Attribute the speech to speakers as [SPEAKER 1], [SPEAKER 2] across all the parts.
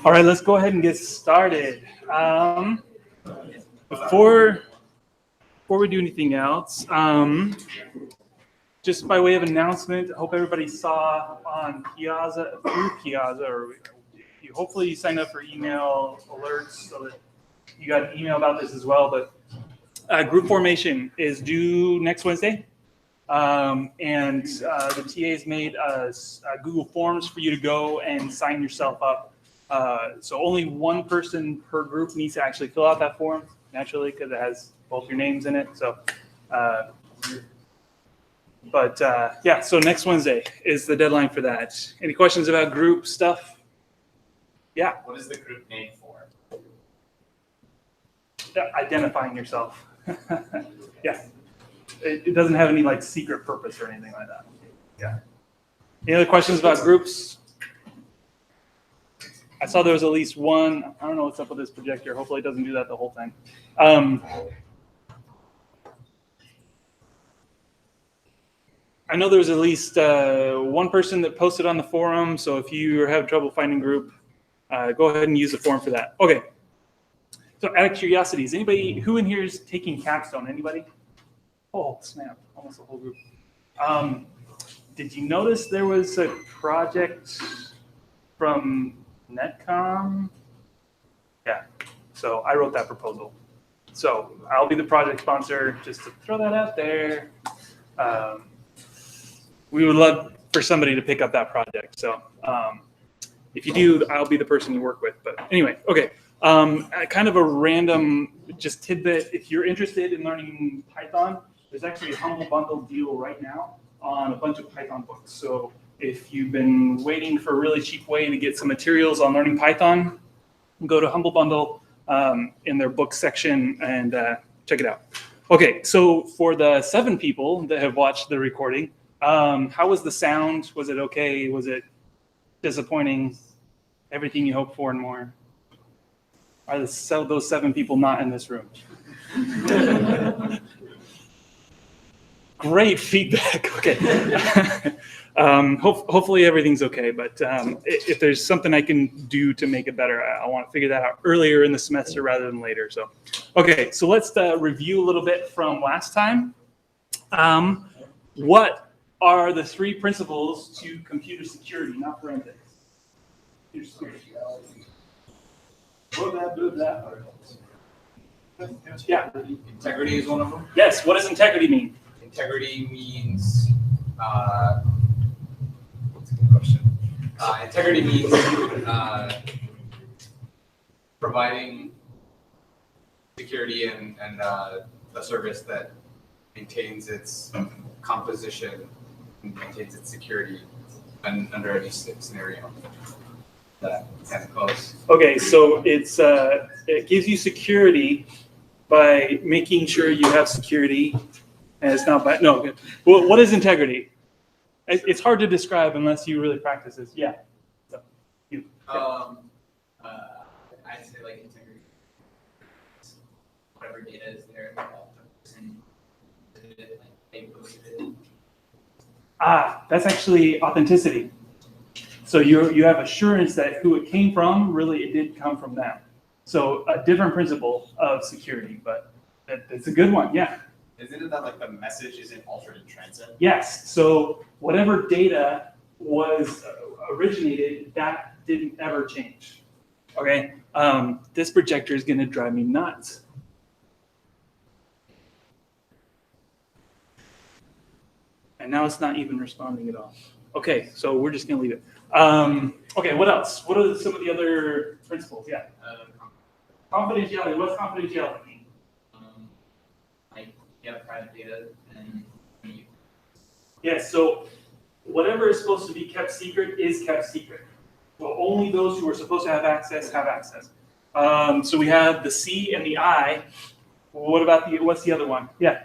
[SPEAKER 1] All right, let's go ahead and get started. Before we do anything else, just by way of announcement, I hope everybody saw on Piazza, through Piazza, or hopefully you signed up for email alerts so that you got an email about this as well. But group formation is due next Wednesday. And the TAs made Google Forms for you to go and sign yourself up. So only one person per group needs to actually fill out that form, naturally, because it has both your names in it. So, yeah, so next Wednesday is the deadline for that. Any questions about group stuff? Yeah.
[SPEAKER 2] What is the group name for?
[SPEAKER 1] Identifying yourself. Yeah. It doesn't have any like secret purpose or anything like that. Yeah. Any other questions about groups? I saw there was at least one. I don't know what's up with this projector. Hopefully it doesn't do that the whole time. I know there was at least one person that posted on the forum. So if you have trouble finding group, go ahead and use the form for that. Okay. So out of curiosity, is anybody who in here is taking capstone? Anybody? Oh, snap. Almost the whole group. Did you notice there was a project from Netcom? Yeah. So I wrote that proposal. So I'll be the project sponsor, just to throw that out there. We would love for somebody to pick up that project. So if you do, I'll be the person you work with. But anyway, okay. Kind of a random just tidbit. If you're interested in learning Python, there's actually a Humble Bundle deal right now on a bunch of Python books. So if you've been waiting for a really cheap way to get some materials on learning Python, go to Humble Bundle in their book section and check it out. Okay, so for the 7 people that have watched the recording, how was the sound? Was it okay? Was it disappointing? Everything you hoped for and more? Are those 7 people not in this room? Great feedback. Okay. Hopefully everything's okay, but if there's something I can do to make it better, I want to figure that out earlier in the semester rather than later. So, okay, so let's review a little bit from last time. What are the 3 principles to computer security, not forensics? Yeah.
[SPEAKER 2] Integrity is one of them.
[SPEAKER 1] Yes. What does integrity mean?
[SPEAKER 2] Integrity means, that's a good question. Integrity means providing security and a service that maintains its composition and maintains its security under any scenario. That kind of close.
[SPEAKER 1] Okay, so it gives you security by making sure you have security. And it's not bad. No. Well, what is integrity? It's hard to describe unless you really practice this. Yeah. So, you.
[SPEAKER 3] I'd say like integrity. Whatever data is there, the person did it, like they posted it.
[SPEAKER 1] That's actually authenticity. So you have assurance that who it came from, really it did come from them. So a different principle of security, but it's a good one. Yeah.
[SPEAKER 2] Isn't it that like the message isn't altered in transit?
[SPEAKER 1] Yes. So whatever data was originated, that didn't ever change. Okay. This projector is going to drive me nuts. And now it's not even responding at all. Okay. So we're just going to leave it. Okay. What else? What are some of the other principles? Yeah. Confidentiality. What's confidentiality mean?
[SPEAKER 3] You have private data and you.
[SPEAKER 1] Yes, so whatever is supposed to be kept secret is kept secret. So only those who are supposed to have access have access. So we have the C and the I. What about what's the other one? Yeah.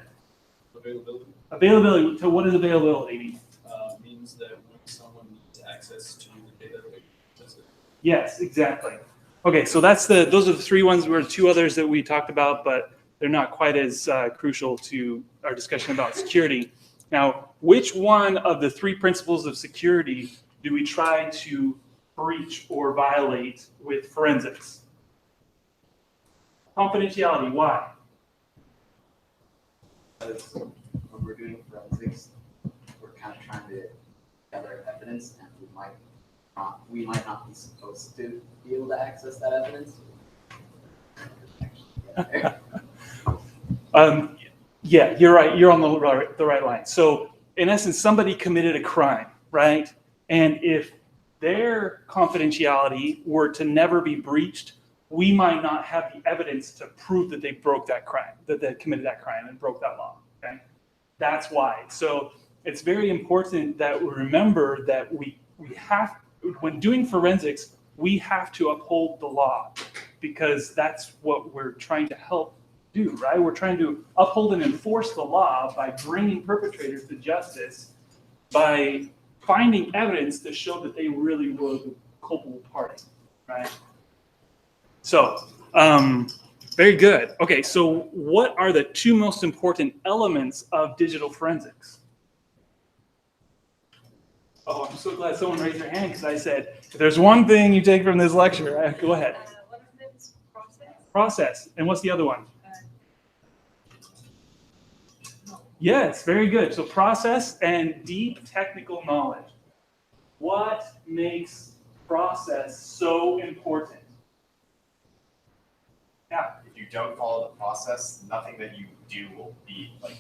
[SPEAKER 4] Availability.
[SPEAKER 1] Availability. So what does availability mean?
[SPEAKER 4] Means that when someone needs access to the data, they can access it.
[SPEAKER 1] Yes, exactly. Okay, so those are the 3 ones. There were 2 others that we talked about, but they're not quite as crucial to our discussion about security. Now, which one of the 3 principles of security do we try to breach or violate with forensics? Confidentiality, why?
[SPEAKER 3] Because when we're doing forensics, we're kind of trying to gather evidence, and we might not be supposed to be able to access that evidence.
[SPEAKER 1] Yeah, you're right. You're on the right line. So in essence, somebody committed a crime, right? And if their confidentiality were to never be breached, we might not have the evidence to prove that they broke that crime, that they committed that crime and broke that law. Okay, that's why. So it's very important that we remember that we have, when doing forensics, we have to uphold the law, because that's what we're trying to help do, right? We're trying to uphold and enforce the law by bringing perpetrators to justice, by finding evidence to show that they really were the culpable party, right? So, very good. Okay, so what are the two most important elements of digital forensics? Oh, I'm so glad someone raised their hand, because I said, if there's one thing you take from this lecture, right? Go ahead.
[SPEAKER 5] One of them is process.
[SPEAKER 1] Process. And what's the other one?
[SPEAKER 5] No.
[SPEAKER 1] Yes, very good. So process and deep technical knowledge. What makes process so important? Yeah.
[SPEAKER 2] If you don't follow the process, nothing that you do will be like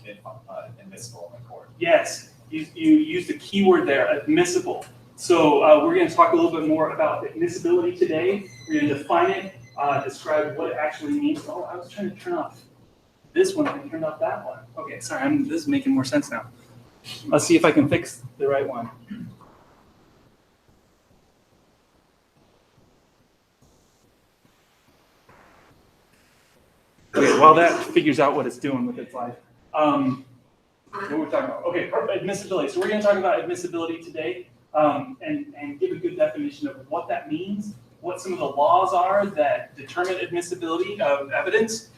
[SPEAKER 2] admissible in court.
[SPEAKER 1] Yes, you used the keyword there, admissible. So we're going to talk a little bit more about admissibility today. We're going to define it, describe what it actually means. Oh, I was trying to turn off this one and turn off that one. Okay, sorry, this is making more sense now. Let's see if I can fix the right one. Okay, while that figures out what it's doing with its life. What we're talking about. Okay, admissibility. So we're going to talk about admissibility today, and give a good definition of what that means, what some of the laws are that determine admissibility of evidence,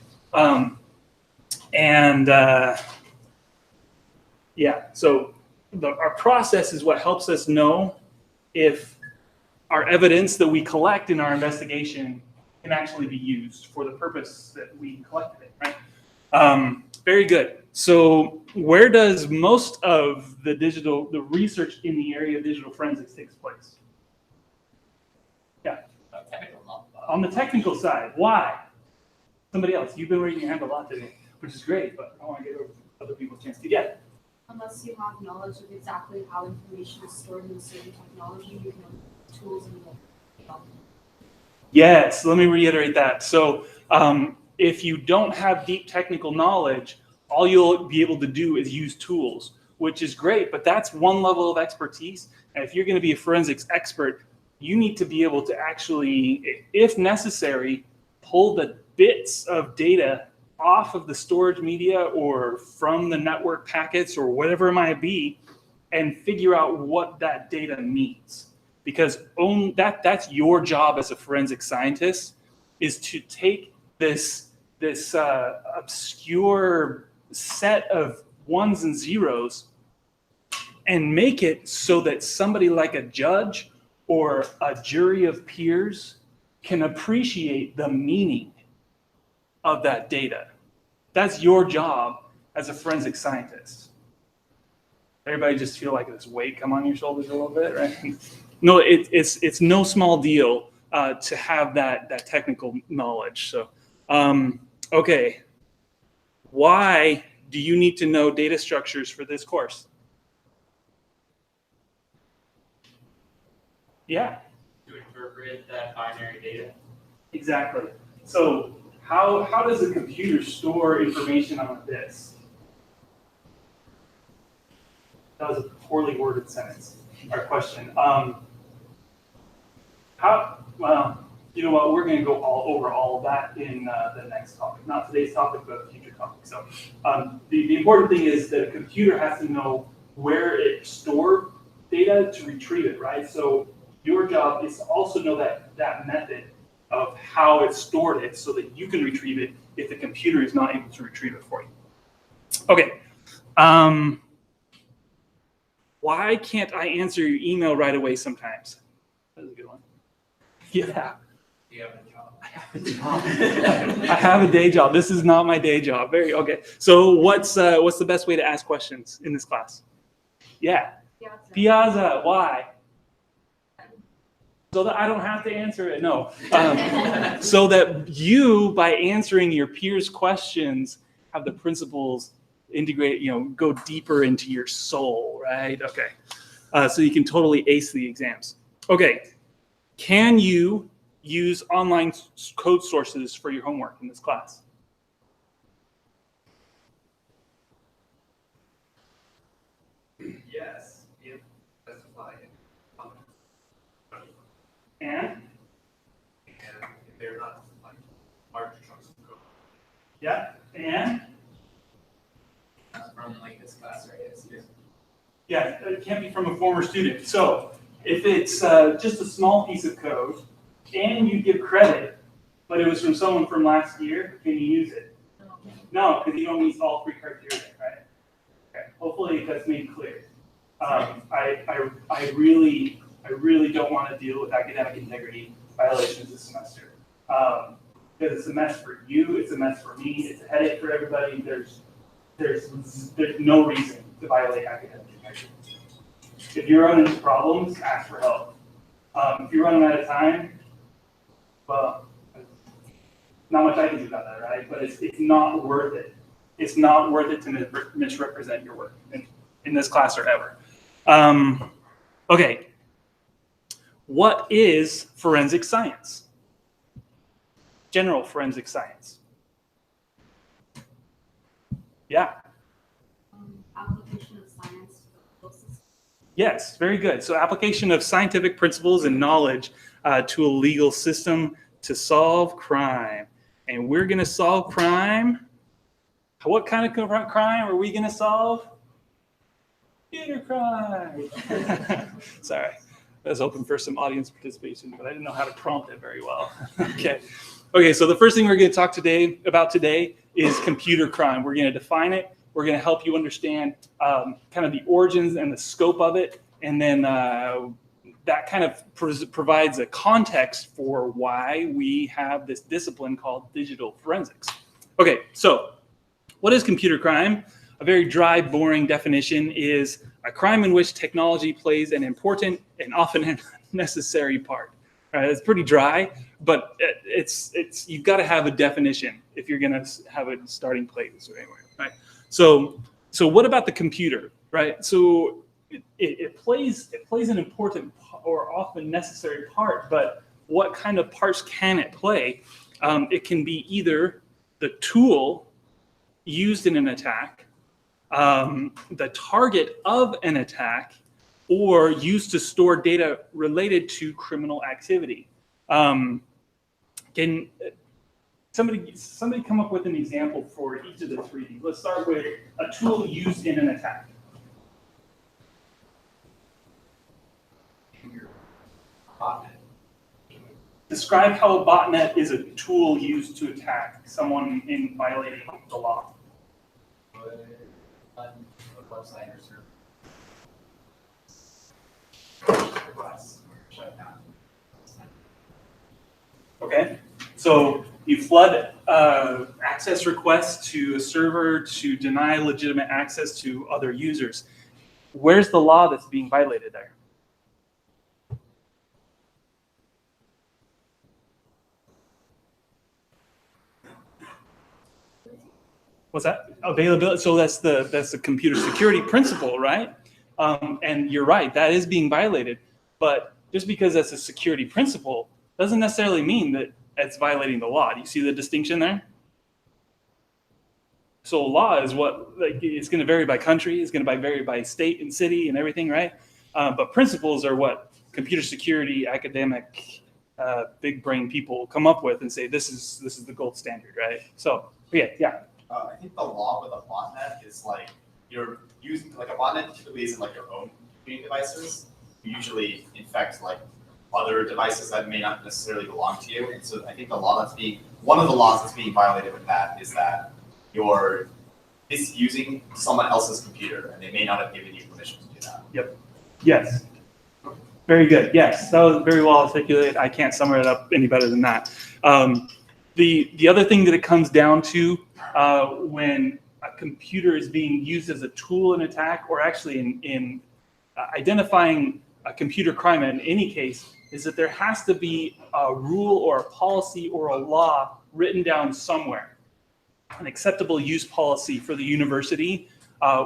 [SPEAKER 1] yeah. So our process is what helps us know if our evidence that we collect in our investigation can actually be used for the purpose that we collected it, right? Very good. So where does most of the research in the area of digital forensics takes place? Yeah. On the technical side. Why? Somebody else. You've been raising your hand a lot today, which is great, but I want to give other people a chance to get.
[SPEAKER 6] Unless you have knowledge of exactly how information is stored in a certain technology, you can have tools and
[SPEAKER 1] Yes, let me reiterate that. So if you don't have deep technical knowledge, all you'll be able to do is use tools, which is great, but that's one level of expertise. And if you're going to be a forensics expert, you need to be able to actually, if necessary, pull the bits of data off of the storage media or from the network packets or whatever it might be, and figure out what that data means. Because that's your job as a forensic scientist, is to take this obscure set of ones and zeros and make it so that somebody like a judge or a jury of peers can appreciate the meaning of that data. That's your job as a forensic scientist. Everybody just feel like this weight come on your shoulders a little bit, right? No, it's no small deal to have that technical knowledge. So, okay, why do you need to know data structures for this course? Yeah.
[SPEAKER 3] To interpret that binary data.
[SPEAKER 1] Exactly. So how does a computer store information on a disk? That was a poorly worded sentence or question. Well, you know what? We're going to go over all of that in the next topic. Not today's topic, but a future topic. So the important thing is that a computer has to know where it stored data to retrieve it, right? So your job is to also know that method of how it stored it so that you can retrieve it if the computer is not able to retrieve it for you. Okay. Why can't I answer your email right away sometimes? That's a good one. Yeah.
[SPEAKER 4] You have a job.
[SPEAKER 1] I have a day job. This is not my day job. Very okay. So what's the best way to ask questions in this class? Yeah. Piazza. Why? So that I don't have to answer it. No. So that you, by answering your peers' questions, have the principles integrate. Go deeper into your soul. Right. Okay. So you can totally ace the exams. Okay. Can you use online code sources for your homework in this class?
[SPEAKER 4] Yes, if specified.
[SPEAKER 1] And
[SPEAKER 4] And if they're not like large chunks of code.
[SPEAKER 1] yeah, and
[SPEAKER 3] From like this class, right?
[SPEAKER 1] yeah, it can't be from a former student. So if it's just a small piece of code and you give credit, but it was from someone from last year, can you use it? No, because you don't meet all three criteria, right? Okay. Hopefully that's made clear. I really don't want to deal with academic integrity violations this semester. Because it's a mess for you, it's a mess for me, it's a headache for everybody. There's no reason to violate academic integrity. If you're running into problems, ask for help. If you're running out of time, well, not much I can do about that, right? But it's not worth it. It's not worth it to misrepresent your work in this class or ever. Okay. What is forensic science? General forensic science. Yeah.
[SPEAKER 6] Application of science for legal systems.
[SPEAKER 1] Yes, very good. So application of scientific principles and knowledge to a legal system to solve crime. And we're going to solve crime. What kind of crime are we going to solve? Computer crime. Sorry. I was hoping for some audience participation, but I didn't know how to prompt it very well. Okay, so the first thing we're going to talk about today is computer crime. We're going to define it. We're going to help you understand kind of the origins and the scope of it. And then that kind of provides a context for why we have this discipline called digital forensics. Okay, so what is computer crime? A very dry, boring definition is a crime in which technology plays an important and often necessary part. Right? It's pretty dry, but it's you've got to have a definition if you're going to have a starting place. Anyway, right? So what about the computer? Right? So it plays an important or often necessary part, but what kind of parts can it play? It can be either the tool used in an attack, the target of an attack, or used to store data related to criminal activity. Can somebody come up with an example for each of the three? Let's start with a tool used in an attack.
[SPEAKER 2] Botnet.
[SPEAKER 1] Describe how a botnet is a tool used to attack someone in violating the law.
[SPEAKER 3] A website or service. Shut down.
[SPEAKER 1] Okay, so you flood access requests to a server to deny legitimate access to other users. Where's the law that's being violated there? What's that? Availability. So that's the computer security principle, right? And you're right, that is being violated. But just because that's a security principle doesn't necessarily mean that it's violating the law. Do you see the distinction there? So law is what, like, it's going to vary by country, it's going to vary by state and city and everything, right? But principles are what computer security academic big brain people come up with and say this is the gold standard, right? So yeah.
[SPEAKER 2] I think the law with a botnet is like you're using like a botnet typically isn't like your own computing devices. You usually infect like other devices that may not necessarily belong to you. And so I think one of the laws that's being violated with that is that you're misusing someone else's computer and they may not have given you permission to do that.
[SPEAKER 1] Yep. Yes. Very good. Yes, that was very well articulated. I can't sum it up any better than that. The other thing that it comes down to when a computer is being used as a tool in attack, or actually in identifying a computer crime in any case, is that there has to be a rule or a policy or a law written down somewhere. An acceptable use policy for the university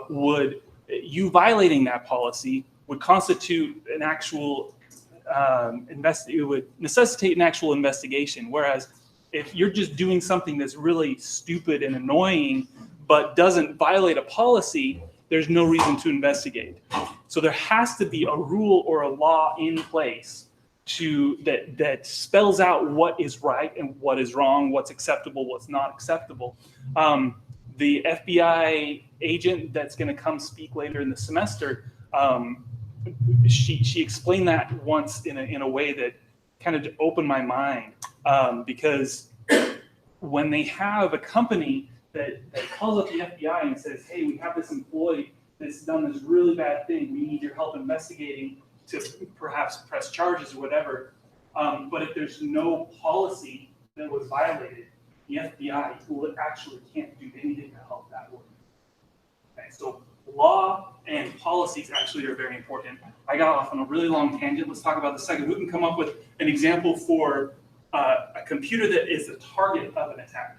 [SPEAKER 1] would, you violating that policy would constitute an actual it would necessitate an actual investigation. Whereas if you're just doing something that's really stupid and annoying but doesn't violate a policy, there's no reason to investigate. So there has to be a rule or a law in place that spells out what is right and what is wrong, what's acceptable, what's not acceptable. The FBI agent that's going to come speak later in the semester, she explained that once in a way that kind of opened my mind, because when they have a company that calls up the FBI and says, hey, we have this employee that's done this really bad thing, we need your help investigating to perhaps press charges or whatever, but if there's no policy that was violated, the FBI actually can't do anything to help that work. Okay, so law and policies actually are very important. I got off on a really long tangent. Let's talk about the second. Who can come up with an example for a computer that is the target of an attack?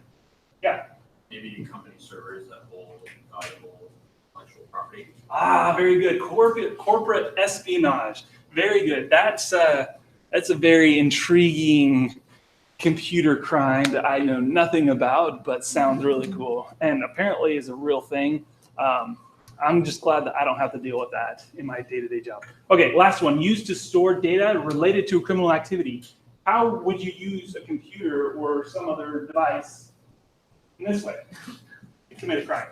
[SPEAKER 1] Yeah.
[SPEAKER 7] Maybe company servers that hold valuable intellectual property.
[SPEAKER 1] Ah, very good. Corporate espionage. Very good. That's a very intriguing computer crime that I know nothing about, but sounds really cool, and apparently is a real thing. I'm just glad that I don't have to deal with that in my day-to-day job. Okay, last one. Used to store data related to a criminal activity. How would you use a computer or some other device in this way to commit a crime?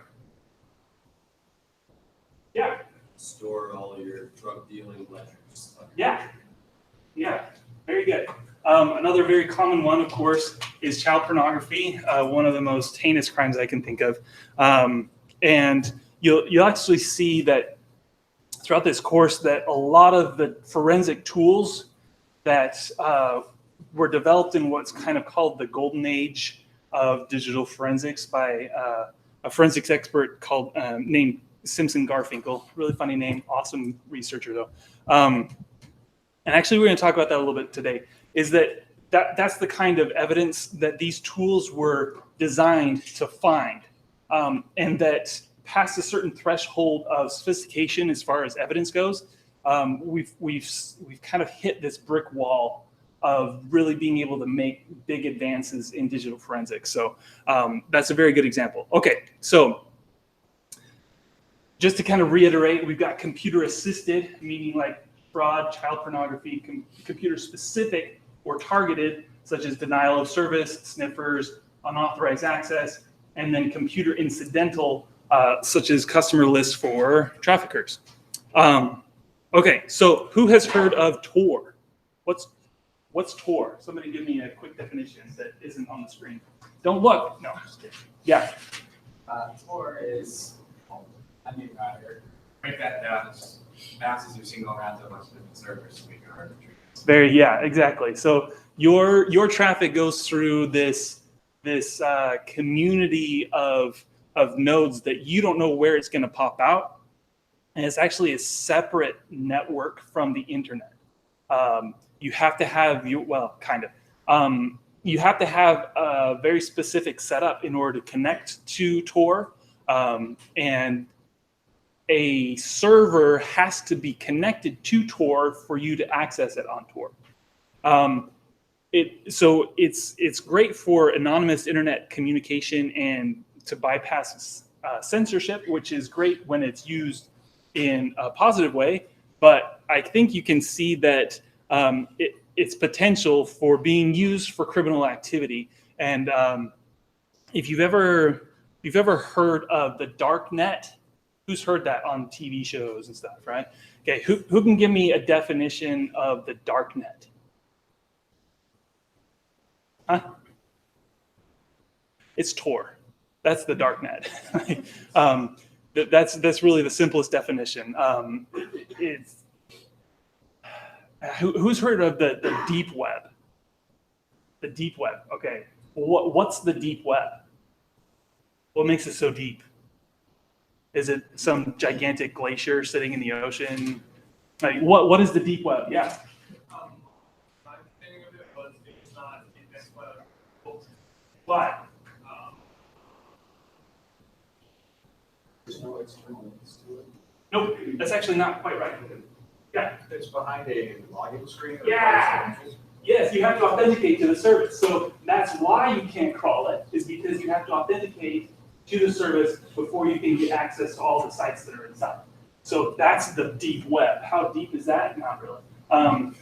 [SPEAKER 1] Yeah.
[SPEAKER 7] Store all your drug dealing ledgers.
[SPEAKER 1] Yeah. Very good. Another very common one, of course, is child pornography. One of the most heinous crimes I can think of. And you'll actually see that throughout this course that a lot of the forensic tools that were developed in what's kind of called the golden age of digital forensics by a forensics expert named Simpson Garfinkel. Really funny name, awesome researcher though. And actually we're going to talk about that a little bit today, is that's the kind of evidence that these tools were designed to find, and that past a certain threshold of sophistication as far as evidence goes, we've kind of hit this brick wall of really being able to make big advances in digital forensics. So that's a very good example. Okay, so just to kind of reiterate, we've got computer assisted, meaning like fraud, child pornography, computer specific or targeted, such as denial of service, sniffers, unauthorized access, and then computer incidental, such as customer lists for traffickers. Okay, so who has heard of Tor? What's Tor? Somebody give me a quick definition that isn't on the screen. Don't look. No, just kidding. Yeah.
[SPEAKER 8] Tor is, I mean, break that down as fast as you've seen go around to a bunch of different servers to make it hard to treat.
[SPEAKER 1] Yeah, exactly. So your traffic goes through this community of nodes that you don't know where it's going to pop out, and it's actually a separate network from the internet. You have to have you have to have a very specific setup in order to connect to Tor, and a server has to be connected to Tor for you to access it on Tor. So it's great for anonymous internet communication and to bypass censorship, which is great when it's used in a positive way. But I think you can see that its potential for being used for criminal activity. And if you've ever heard of the dark net, who's heard that on TV shows and stuff, right? Okay, who can give me a definition of the dark net? Huh? It's Tor. That's the dark net. That's really the simplest definition. Who's heard of the deep web? The deep web. Okay. What's the deep web? What makes it so deep? Is it some gigantic glacier sitting in the ocean? Like what is the deep web? Yeah.
[SPEAKER 4] My understanding of it was it's not index web.
[SPEAKER 1] Why?
[SPEAKER 8] There's no external links to it.
[SPEAKER 1] Nope. That's actually not quite right. Yeah.
[SPEAKER 8] It's behind a login screen.
[SPEAKER 1] Yeah. Yes, you have to authenticate to the service. So that's why you can't crawl it, is because you have to authenticate to the service before you can get access to all the sites that are inside. So that's the deep web. How deep is that? Not really.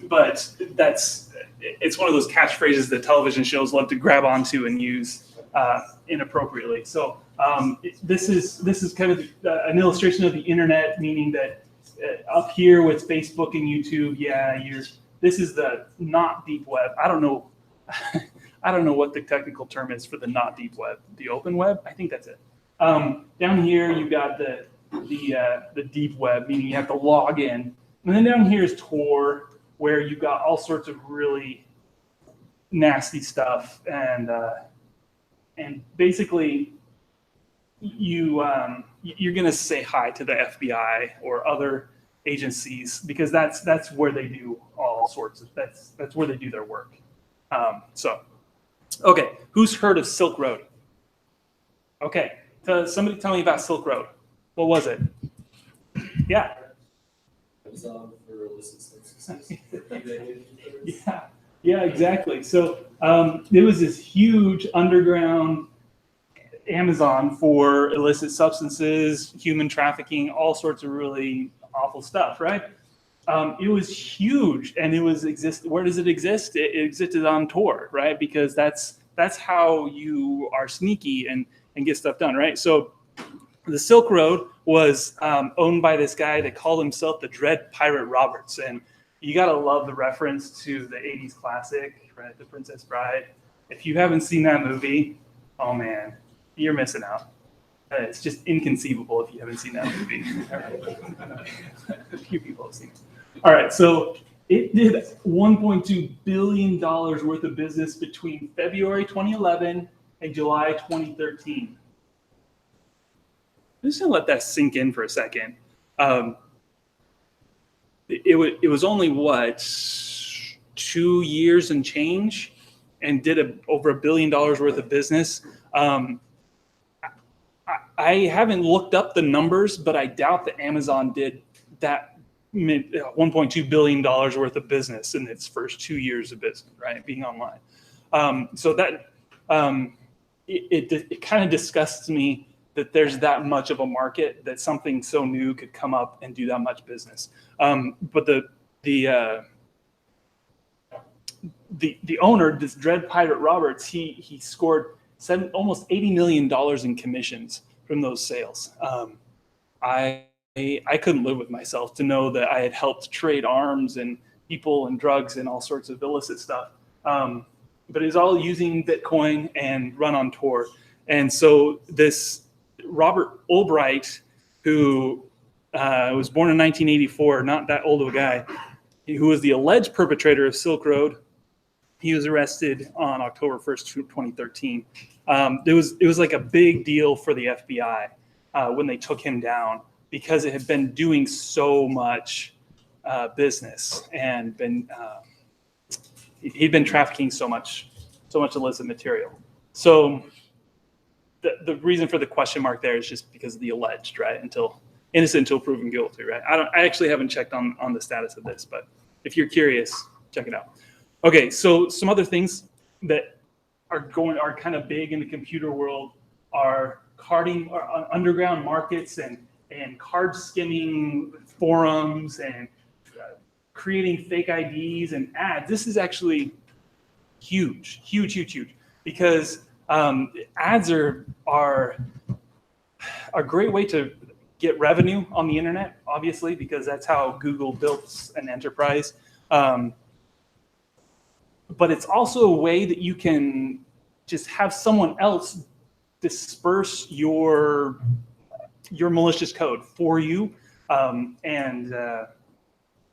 [SPEAKER 1] But it's one of those catchphrases that television shows love to grab onto and use inappropriately. So this is kind of an illustration of the internet, meaning that up here with Facebook and YouTube, yeah, this is the not deep web. I don't know. I don't know what the technical term is for the not deep web. The open web? I think that's it. Down here, you've got the deep web, meaning you have to log in. And then down here is Tor, where you've got all sorts of really nasty stuff. And basically, you're going to say hi to the FBI or other agencies because that's where they do all sorts of, that's where they do their work. Okay, who's heard of Silk Road? Okay, somebody tell me about Silk Road. What was it? Yeah.
[SPEAKER 4] Amazon for illicit services. eBay.
[SPEAKER 1] Yeah, exactly. So it was this huge underground Amazon for illicit substances, human trafficking, all sorts of really awful stuff, right? It was huge, and where does it exist? It existed on Tor, right? Because that's how you are sneaky and get stuff done, right? So the Silk Road was owned by this guy that called himself the Dread Pirate Roberts, and you gotta love the reference to the 80s classic, right? The Princess Bride. If you haven't seen that movie, oh man, you're missing out. It's just inconceivable if you haven't seen that movie. A few people have seen it. All right, so it did $1.2 billion worth of business between February 2011 and July 2013. I'm just gonna let that sink in for a second. It was only what, 2 years and change, and did over $1 billion worth of business. I haven't looked up the numbers, but I doubt that Amazon did that $1.2 billion worth of business in its first 2 years of business, right? Being online. So that it kind of disgusts me that there's that much of a market that something so new could come up and do that much business. But the owner, this Dread Pirate Roberts, he scored almost $80 million in commissions from those sales. I couldn't live with myself to know that I had helped trade arms and people and drugs and all sorts of illicit stuff. But it's all using Bitcoin and run on Tor. And so this Robert Albright, who was born in 1984, not that old of a guy, who was the alleged perpetrator of Silk Road, he was arrested on October 1st, 2013. It was like a big deal for the FBI when they took him down, because it had been doing so much business and he'd been trafficking so much illicit material. So the reason for the question mark there is just because of the alleged, right? Innocent until proven guilty, right? I actually haven't checked on the status of this, but if you're curious, check it out. Okay, so some other things that are kind of big in the computer world are carding, or underground markets, and card skimming forums, and creating fake IDs and ads. This is actually huge, because ads are a great way to get revenue on the internet, obviously, because that's how Google built an enterprise. But it's also a way that you can just have someone else disperse your malicious code for you.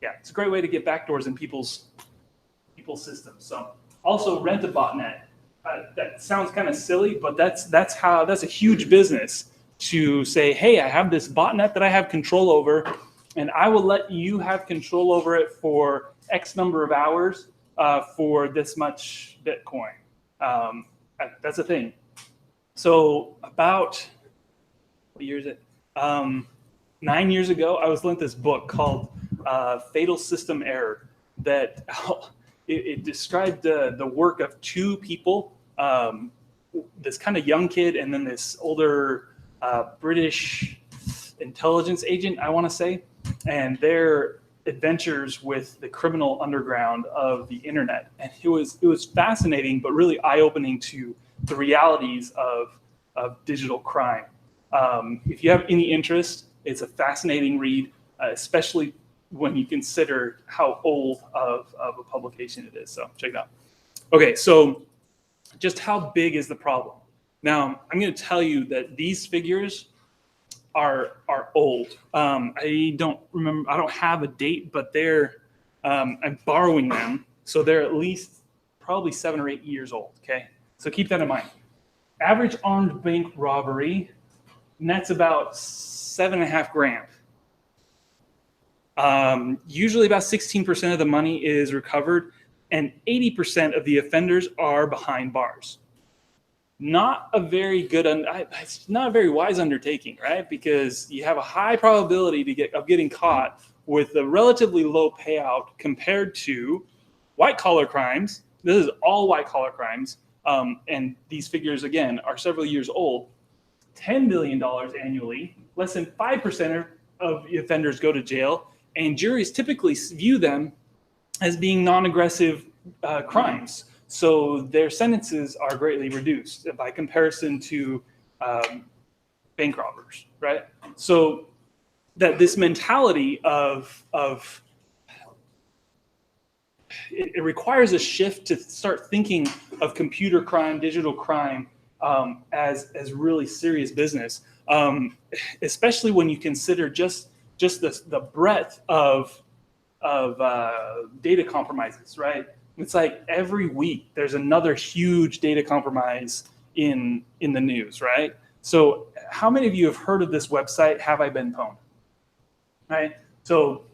[SPEAKER 1] Yeah, it's a great way to get backdoors in people's systems. So also rent a botnet. That sounds kind of silly, but that's a huge business to say, hey, I have this botnet that I have control over, and I will let you have control over it for X number of hours for this much Bitcoin. That's a thing. So about, what year is it? 9 years ago, I was lent this book called Fatal System Error that it described the work of two people, this kind of young kid and then this older British intelligence agent, I want to say, and their adventures with the criminal underground of the internet. And it was fascinating, but really eye-opening to the realities of digital crime. If you have any interest, it's a fascinating read, especially when you consider how old of a publication it is. So check it out. Okay, so just how big is the problem? Now, I'm going to tell you that these figures are old. I don't remember, I don't have a date, but I'm borrowing them. So they're at least probably 7 or 8 years old, okay? So keep that in mind. Average armed bank robbery nets about 7.5 grand. Usually about 16% of the money is recovered, and 80% of the offenders are behind bars. Not a very good, it's not a very wise undertaking, right? Because you have a high probability of getting caught with a relatively low payout compared to white collar crimes. This is all white collar crimes, and these figures again are several years old. $10 billion annually, less than 5% of the offenders go to jail, and juries typically view them as being non-aggressive crimes. So their sentences are greatly reduced by comparison to bank robbers, right? So that this mentality of it requires a shift to start thinking of computer crime, digital crime, as really serious business, especially when you consider just the breadth of data compromises, right? It's like every week there's another huge data compromise in the news, right? So how many of you have heard of this website, Have I Been Pwned? Right? So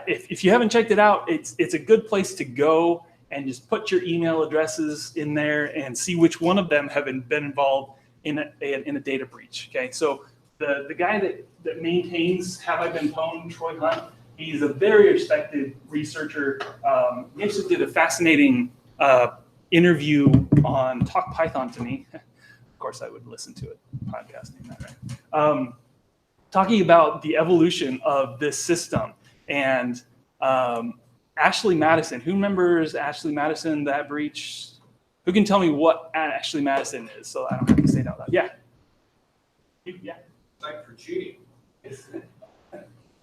[SPEAKER 1] if you haven't checked it out, it's a good place to go and just put your email addresses in there and see which one of them have been involved in a data breach. Okay, so the guy that maintains Have I Been Pwned, Troy Hunt, he's a very respected researcher. He actually did a fascinating interview on Talk Python to me. Of course, I would listen to it, podcasting that, right? Talking about the evolution of this system. And Ashley Madison, who remembers Ashley Madison, that breach? Who can tell me what Ashley Madison is so I don't have to say it out loud? Yeah. Yeah.
[SPEAKER 7] Like for cheating.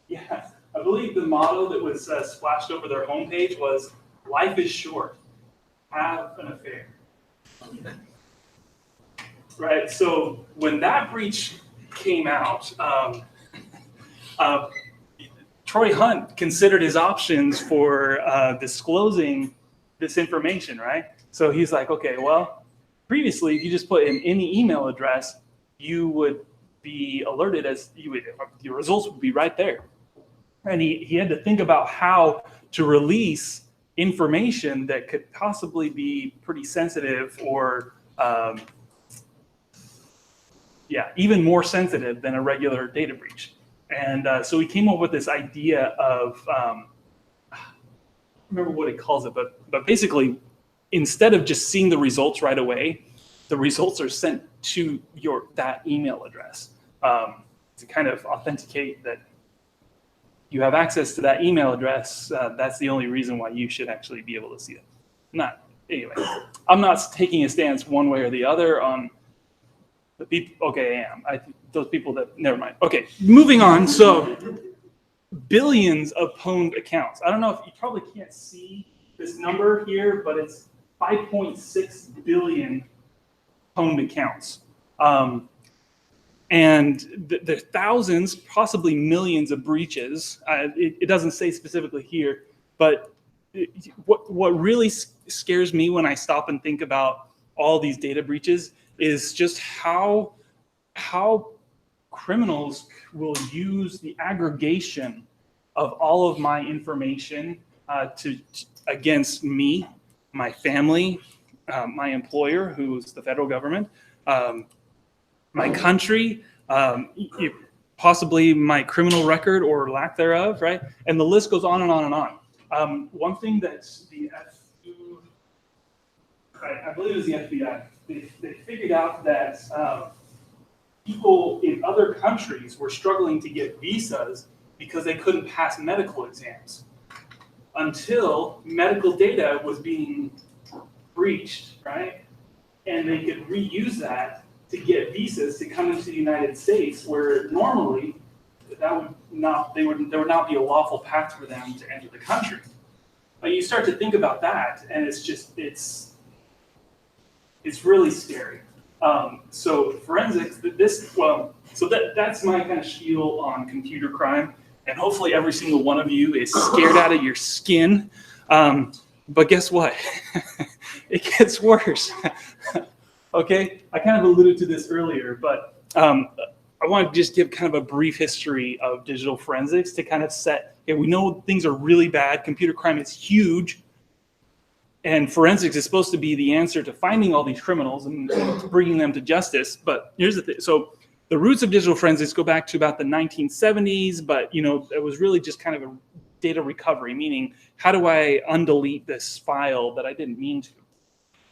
[SPEAKER 1] Yeah. I believe the motto that was splashed over their homepage was, "Life is short. Have an affair." Right. So when that breach came out, Troy Hunt considered his options for disclosing this information, right? So he's like, okay, well, previously, if you just put in any email address, you would be alerted your results would be right there. And he had to think about how to release information that could possibly be pretty sensitive or even more sensitive than a regular data breach. And so he came up with this idea of, I don't remember what he calls it, but basically, instead of just seeing the results right away, the results are sent to that email address to kind of authenticate that you have access to that email address. That's the only reason why you should actually be able to see it. Anyway, I'm not taking a stance one way or the other on the people. Okay, I am. Those people that, never mind. Okay, moving on. So billions of pwned accounts. I don't know if you probably can't see this number here, but it's 5.6 billion pwned accounts. And the thousands, possibly millions of breaches. It doesn't say specifically here, but what really scares me when I stop and think about all these data breaches is just how criminals will use the aggregation of all of my information against me, my family, my employer, who's the federal government, my country, possibly my criminal record or lack thereof, right? And the list goes on and on and on. One thing that I believe it was the FBI, they figured out that people in other countries were struggling to get visas because they couldn't pass medical exams until medical data was being breached, right? And they could reuse that to get visas to come into the United States, where normally there would not be a lawful path for them to enter the country. But you start to think about that, and it's really scary. So forensics, that's my kind of spiel on computer crime, and hopefully every single one of you is scared out of your skin. But guess what? It gets worse. Okay, I kind of alluded to this earlier, but I want to just give kind of a brief history of digital forensics to kind of set, okay, we know things are really bad, computer crime is huge, and forensics is supposed to be the answer to finding all these criminals and bringing them to justice. But here's the thing, so the roots of digital forensics go back to about the 1970s, but it was really just kind of a data recovery, meaning how do I undelete this file that I didn't mean to?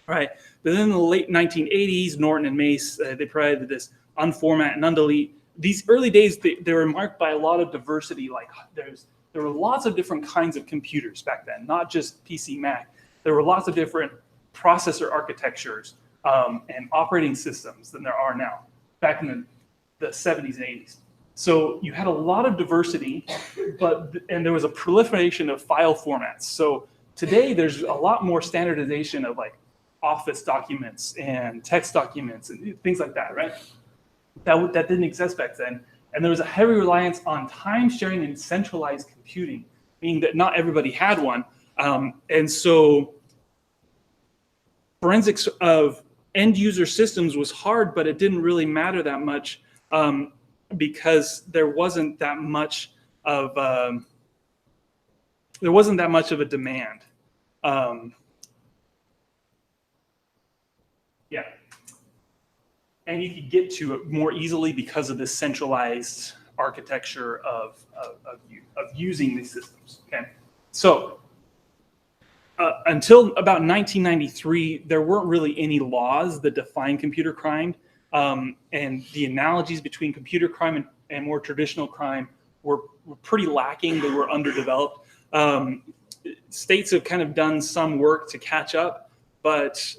[SPEAKER 1] Right, but then in the late 1980s, Norton and Mace, they provided this unformat and undelete. These early days, they were marked by a lot of diversity. Like there were lots of different kinds of computers back then, not just PC, Mac. There were lots of different processor architectures and operating systems than there are now, back in the 70s and 80s. So you had a lot of diversity, and there was a proliferation of file formats. So today, there's a lot more standardization of like Office documents and text documents and things like that, right? That didn't exist back then. And there was a heavy reliance on time sharing and centralized computing, meaning that not everybody had one. And so forensics of end user systems was hard, but it didn't really matter that much because there wasn't that much of a demand. Yeah, and you could get to it more easily because of this centralized architecture of using these systems. Okay, so until about 1993, there weren't really any laws that define computer crime, and the analogies between computer crime and more traditional crime were pretty lacking. They were underdeveloped. States have kind of done some work to catch up, but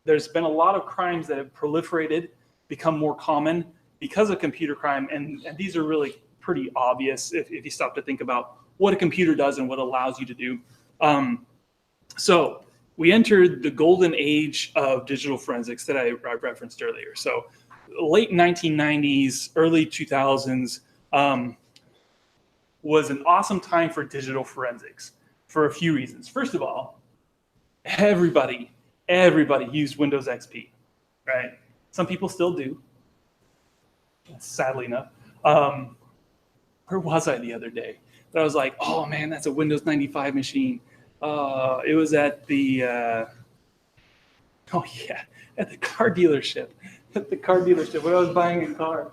[SPEAKER 1] there's been a lot of crimes that have proliferated, become more common because of computer crime, and these are really pretty obvious if you stop to think about what a computer does and what it allows you to do. So we entered the golden age of digital forensics that I referenced earlier. So late 1990s, early 2000s was an awesome time for digital forensics for a few reasons. First of all, everybody used Windows XP, right? Some people still do, sadly enough. Where was I the other day? But I was like, oh man, that's a Windows 95 machine. It was at the, at the car dealership. At the car dealership when I was buying a car.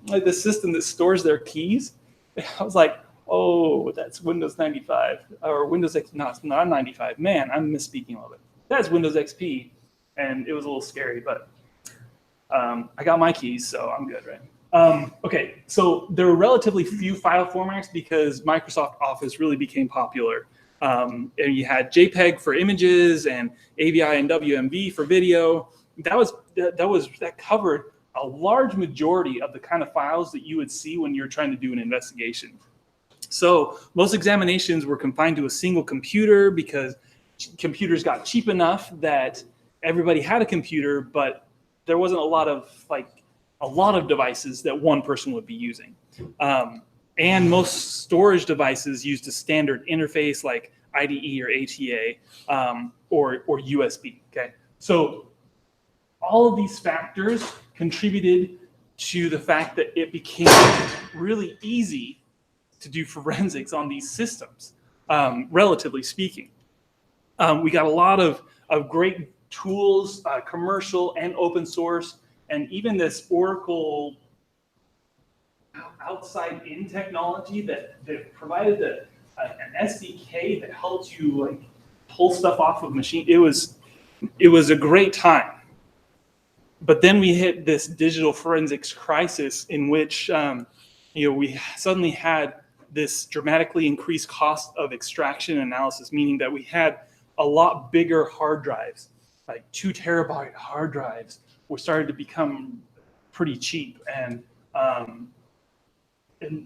[SPEAKER 1] Like the system that stores their keys. I was like, oh, that's Windows 95 or Windows XP. No, it's not 95. Man, I'm misspeaking a little bit. That's Windows XP, and it was a little scary, but I got my keys, so I'm good, right? Okay, so there were relatively few file formats because Microsoft Office really became popular. And you had JPEG for images and AVI and WMV for video. That covered a large majority of the kind of files that you would see when you're trying to do an investigation. So most examinations were confined to a single computer because computers got cheap enough that everybody had a computer, but there wasn't a lot of like a lot of devices that one person would be using. And most storage devices used a standard interface like IDE or ATA or USB. Okay, so all of these factors contributed to the fact that it became really easy to do forensics on these systems, relatively speaking. We got a lot of great tools, commercial and open source, and even this Oracle outside-in technology that provided an SDK that helped you like pull stuff off of machine. It was a great time. But then we hit this digital forensics crisis in which we suddenly had this dramatically increased cost of extraction and analysis, meaning that we had a lot bigger hard drives, like 2 terabyte hard drives were started to become pretty cheap. And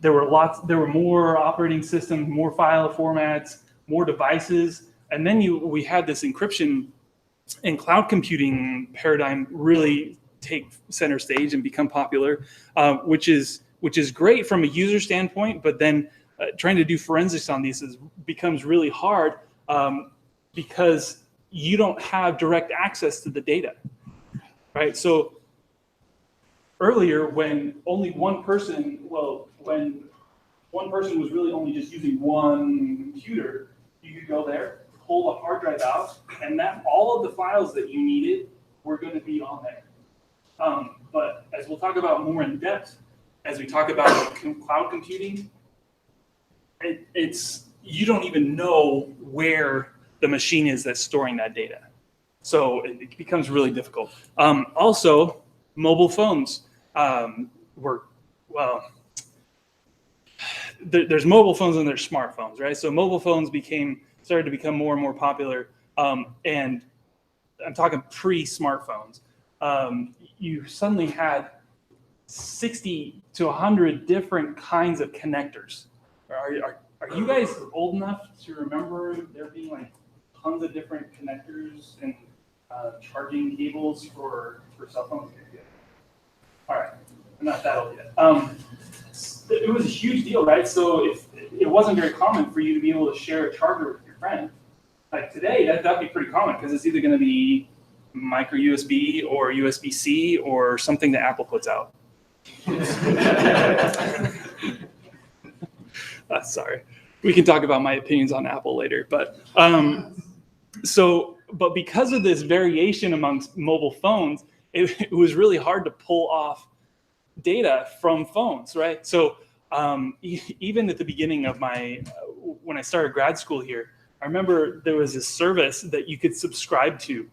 [SPEAKER 1] there were more operating systems, more file formats, more devices. And then we had this encryption and cloud computing paradigm really take center stage and become popular, which is great from a user standpoint, but then trying to do forensics on these becomes really hard because you don't have direct access to the data, right? So earlier, when one person was really only just using one computer, you could go there, pull a hard drive out, and that all of the files that you needed were going to be on there. But as we'll talk about more in depth, as we talk about cloud computing, you don't even know where the machine is that's storing that data. So it becomes really difficult. Also, mobile phones there's mobile phones and there's smartphones, right? So mobile phones started to become more and more popular. And I'm talking pre-smartphones. You suddenly had 60 to 100 different kinds of connectors. Are you guys old enough to remember there being like tons of different connectors and charging cables for cell phones? All right, I'm not that old yet. It was a huge deal, right? So if it wasn't very common for you to be able to share a charger with your friend. Like today, that'd be pretty common because it's either going to be micro USB or USB-C or something that Apple puts out. Sorry, we can talk about my opinions on Apple later. But but because of this variation amongst mobile phones, it was really hard to pull off data from phones, right? So even at the beginning of when I started grad school here, I remember there was this service that you could subscribe to.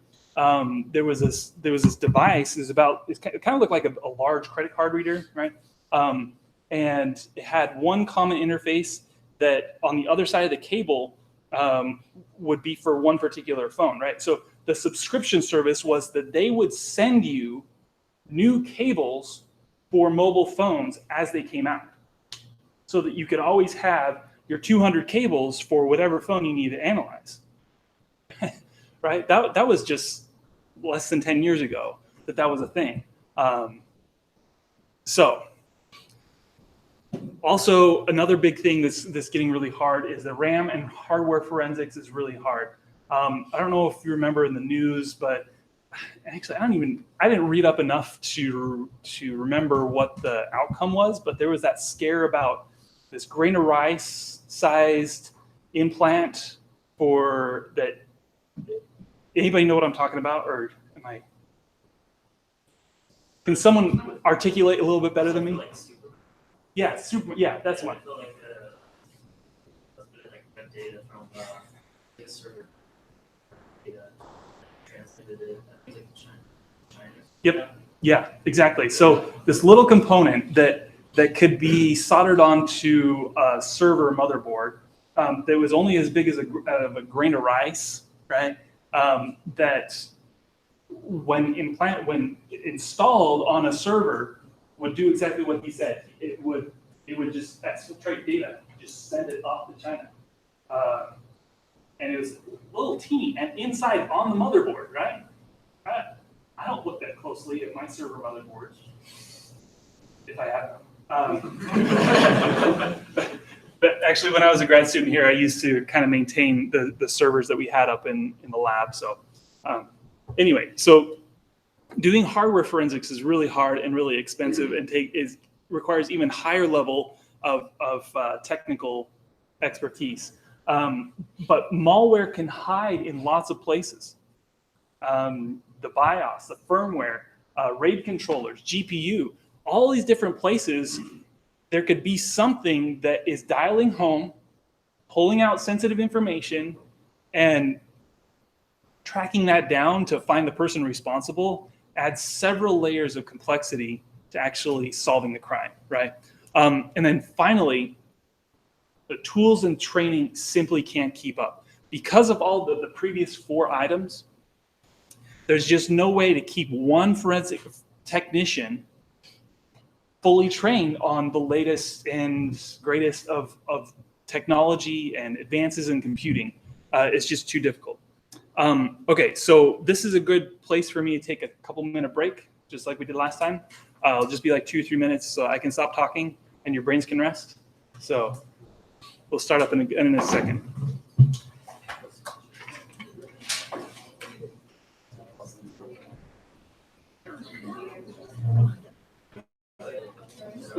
[SPEAKER 1] There was this device. It kind of looked like a large credit card reader, right? And it had one common interface that on the other side of the cable would be for one particular phone, right? So the subscription service was that they would send you new cables for mobile phones as they came out, so that you could always have your 200 cables for whatever phone you need to analyze. Right? That was just less than 10 years ago that was a thing. So also another big thing that's getting really hard is the RAM and hardware forensics is really hard. I don't know if you remember in the news, but actually I didn't read up enough to remember what the outcome was, but there was that scare about this grain of rice sized implant for that. Anybody know what I'm talking about, or can someone articulate a little bit better than me? Yeah, that's one.
[SPEAKER 9] Data from the server data translated it. I think China.
[SPEAKER 1] Yep. Yeah, exactly. So this little component that could be soldered onto a server motherboard that was only as big as a grain of rice, right? That when installed on a server would do exactly what he said. It would just exfiltrate data, just send it off to China. And it was a little teeny and inside on the motherboard, right? I don't look that closely at my server motherboard. if I have them. But actually, when I was a grad student here, I used to kind of maintain the servers that we had up in the lab. So anyway, so doing hardware forensics is really hard and really expensive and requires even higher level of technical expertise. But malware can hide in lots of places. The BIOS, the firmware, RAID controllers, GPU, all these different places, there could be something that is dialing home, pulling out sensitive information, and tracking that down to find the person responsible adds several layers of complexity to actually solving the crime, right? And then finally, the tools and training simply can't keep up. Because of all the previous 4 items, there's just no way to keep one forensic technician fully trained on the latest and greatest of technology and advances in computing. It's just too difficult. Okay, so this is a good place for me to take a couple-minute break, just like we did last time. It'll just be like 2 or 3 minutes so I can stop talking and your brains can rest. So we'll start up in a second.
[SPEAKER 10] I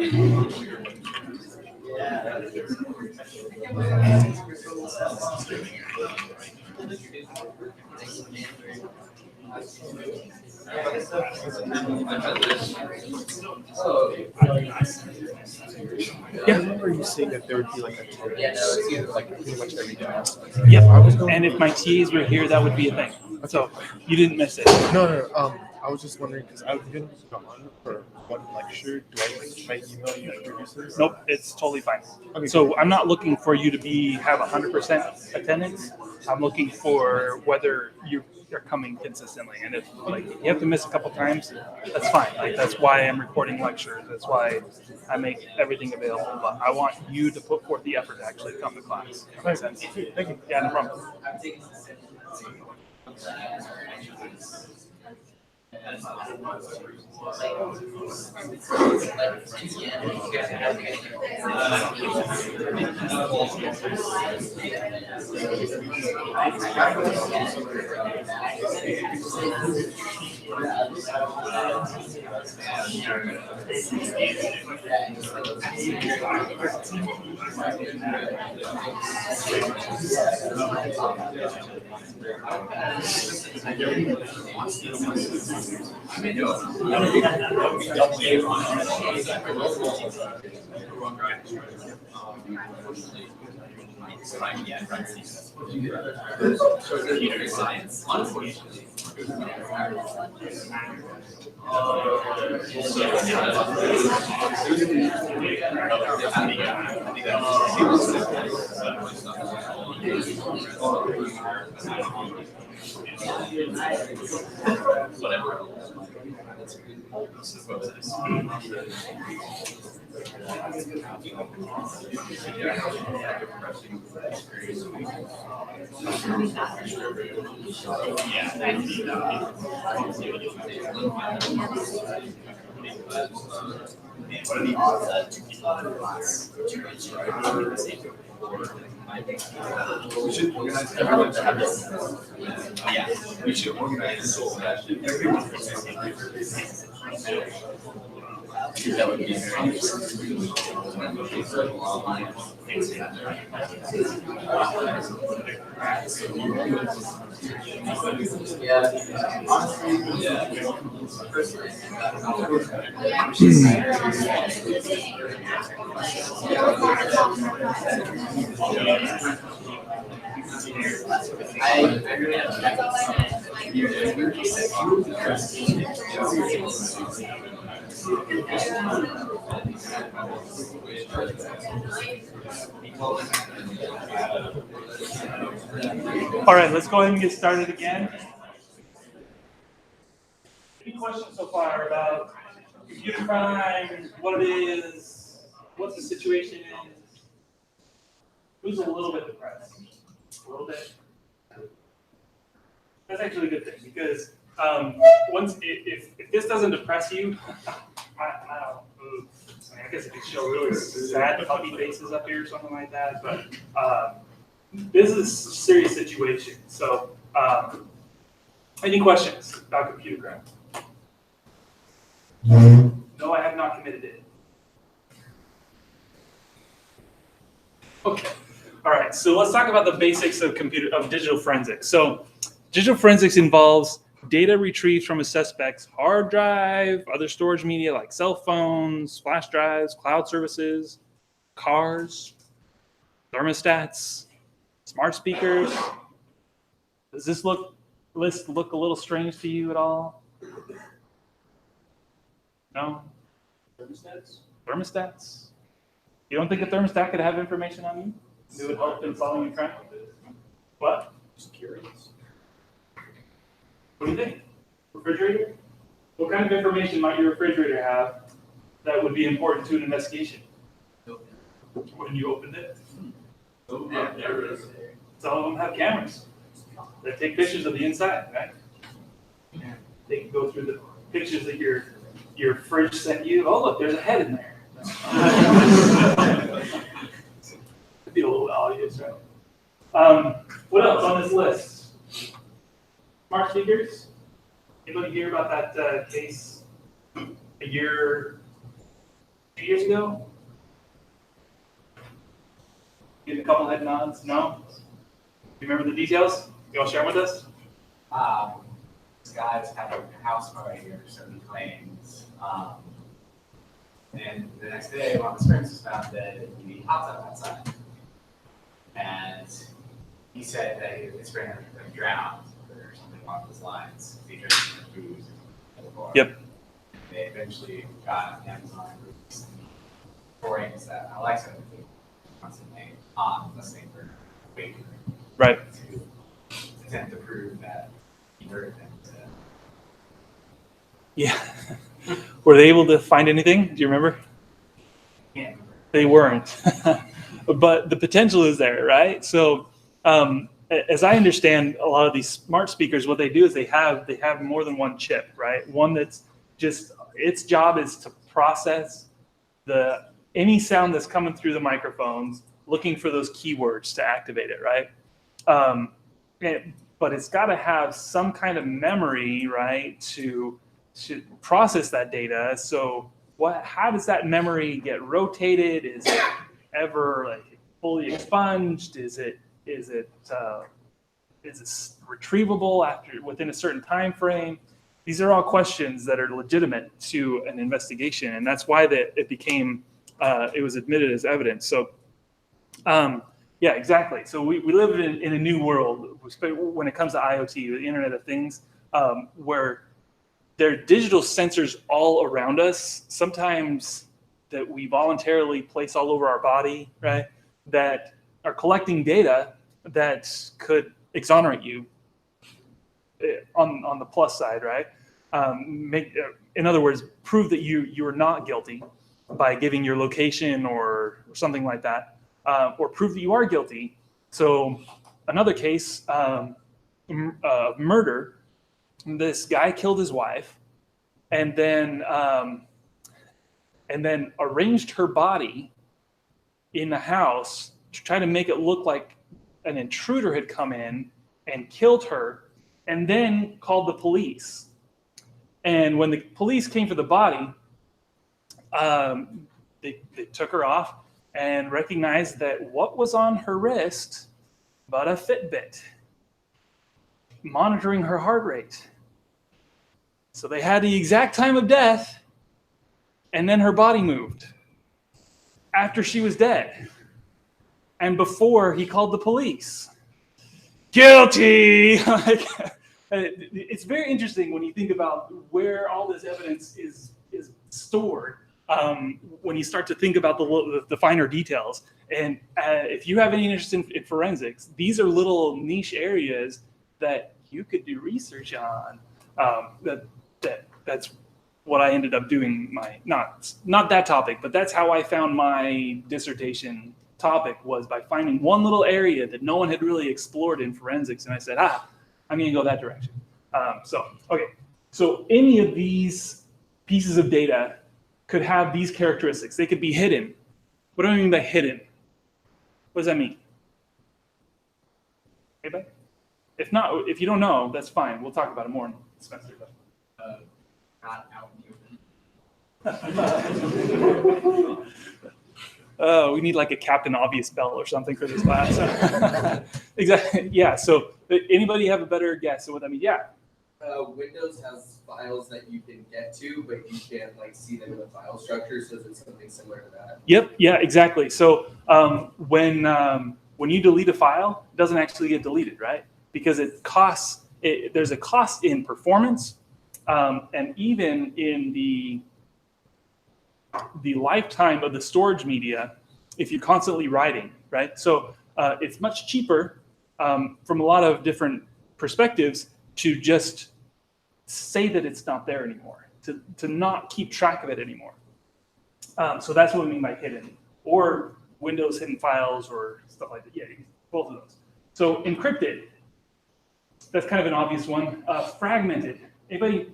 [SPEAKER 10] remember you saying that there would be like attendance, like pretty much every day.
[SPEAKER 1] Yep, and if my TAs were here, that would be a thing. So you didn't miss it.
[SPEAKER 10] No. I was just wondering because I've been gone for one lecture. Do I like try email you producers?
[SPEAKER 1] Nope, it's totally fine.
[SPEAKER 10] Okay.
[SPEAKER 1] So I'm not looking for you to have 100% attendance. I'm looking for whether you're coming consistently. And if like you have to miss a couple times, that's fine. Like that's why I'm recording lectures. That's why I make everything available. But I want you to put forth the effort to actually come to class. That makes sense.
[SPEAKER 10] Thank you.
[SPEAKER 1] Yeah, no problem.
[SPEAKER 2] Computer science, unfortunately. Whatever. What are the odds that 2 people in class are the same? We should organize everyone to have this. Yeah, we should organize this so that everyone that would be very interesting. Yeah, honestly, yeah.
[SPEAKER 1] All right, let's go ahead and get started again. Any questions so far about computer crime, what it is, what the situation is? Who's a little bit depressed? A little bit? That's actually a good thing because if this doesn't depress you, I don't. guess I could show really sad puppy faces up here or something like that, but this is a serious situation. So, any questions about computer crime? No, I have not committed it. Okay. All right. So let's talk about the basics of digital forensics. So, digital forensics involves data retrieved from a suspect's hard drive, other storage media like cell phones, flash drives, cloud services, cars, thermostats, smart speakers. Does this list look a little strange to you at all? No? Thermostats? You don't think a thermostat could have information on you? It would help in solving your crime? What?
[SPEAKER 4] Just curious.
[SPEAKER 1] What do you think? Refrigerator? What kind of information might your refrigerator have that would be important to an investigation? When you opened it?
[SPEAKER 7] Oh, yeah, there it is.
[SPEAKER 1] Some of them have cameras that take pictures of the inside, right? They can go through the pictures that your fridge sent you. Oh, look, there's a head in there. It'd be a little obvious, right? What else on this list? Smart speakers? Anybody hear about that case a year, 2 years ago? Get a couple head nods? No? You remember the details? You want to share them with us?
[SPEAKER 8] This guy's having a house party or so he claims. And the next day, one of his friends was found dead in the hot tub outside. And he said that his friend had drowned or something along those lines. He drank some booze at the bar.
[SPEAKER 1] Yep.
[SPEAKER 8] They eventually got Amazon recordings that Alexa would be constantly on listening for waiting.
[SPEAKER 1] Right.
[SPEAKER 8] To attempt to prove that he murdered them.
[SPEAKER 1] Yeah. Were they able to find anything? Do you remember?
[SPEAKER 8] Yeah.
[SPEAKER 1] They weren't. But the potential is there, right? So as I understand a lot of these smart speakers, what they do is they have more than one chip, right? One that's just, its job is to process any sound that's coming through the microphones, looking for those keywords to activate it, right? But it's got to have some kind of memory, right, to process that data. So how does that memory get rotated? Is it ever like fully expunged? Is it retrievable within a certain time frame? These are all questions that are legitimate to an investigation, and that's why it became it was admitted as evidence. So yeah, exactly. So we live in a new world when it comes to IoT, the Internet of Things, where there are digital sensors all around us, sometimes that we voluntarily place all over our body, right, that are collecting data that could exonerate you on the plus side, right? In other words, prove that you are not guilty by giving your location or something like that, or prove that you are guilty. So another case, murder. This guy killed his wife, and then arranged her body in the house to try to make it look like an intruder had come in and killed her, and then called the police. And when the police came for the body, they took her off and recognized that what was on her wrist but a Fitbit monitoring her heart rate. So they had the exact time of death, and then her body moved after she was dead and before he called the police. Guilty! It's very interesting when you think about where all this evidence is stored, when you start to think about the finer details. And if you have any interest in forensics, these are little niche areas that you could do research on. That's what I ended up doing not that topic, but that's how I found my dissertation topic, was by finding one little area that no one had really explored in forensics. And I said, I'm going to go that direction. So any of these pieces of data could have these characteristics. They could be hidden. What do I mean by hidden? What does that mean? Anybody? If not, if you don't know, that's fine. We'll talk about it more in the semester.
[SPEAKER 8] Not out in the
[SPEAKER 1] We need like a Captain Obvious belt or something for this class. Exactly. Yeah. So, anybody have a better guess of what that means? Yeah.
[SPEAKER 11] Windows has files that you can get to, but you can't like see them in the file structure. So it's something similar to that.
[SPEAKER 1] Yep. Yeah. Exactly. So when you delete a file, it doesn't actually get deleted, right? Because it costs. There's a cost in performance, and even in the lifetime of the storage media, if you're constantly writing, right? So it's much cheaper from a lot of different perspectives to just say that it's not there anymore, to not keep track of it anymore. So that's what we mean by hidden, or Windows hidden files or stuff like that. Yeah, both of those. So encrypted, that's kind of an obvious one. Fragmented. Anybody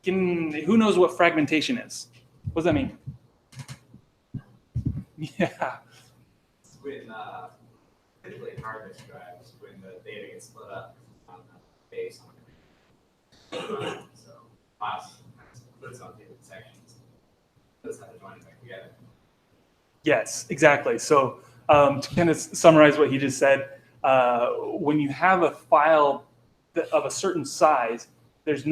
[SPEAKER 1] who knows what fragmentation is? What does that mean? Yeah.
[SPEAKER 8] It's when typically in hard disk drives, when the data gets split up on the base on it. So files splits on different sections. That's how they're joining back together.
[SPEAKER 1] Yes, exactly. So to kind of summarize what he just said, when you have a file of a certain size, if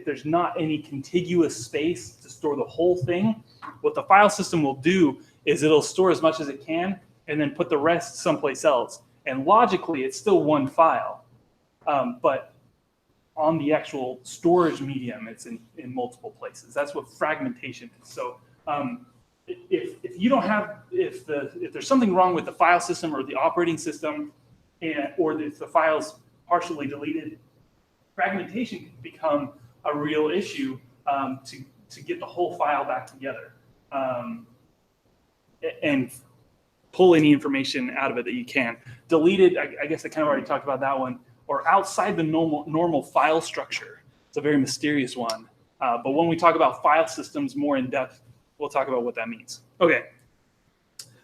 [SPEAKER 1] there's not any contiguous space to store the whole thing, what the file system will do is it'll store as much as it can and then put the rest someplace else. And logically, it's still one file, but on the actual storage medium, it's in multiple places. That's what fragmentation is. So if you don't have, if there's something wrong with the file system or the operating system, or if the file's partially deleted, fragmentation can become a real issue to get the whole file back together and pull any information out of it that you can. Deleted, I guess I kind of already talked about that one, or outside the normal file structure. It's a very mysterious one. But when we talk about file systems more in depth, we'll talk about what that means. Okay.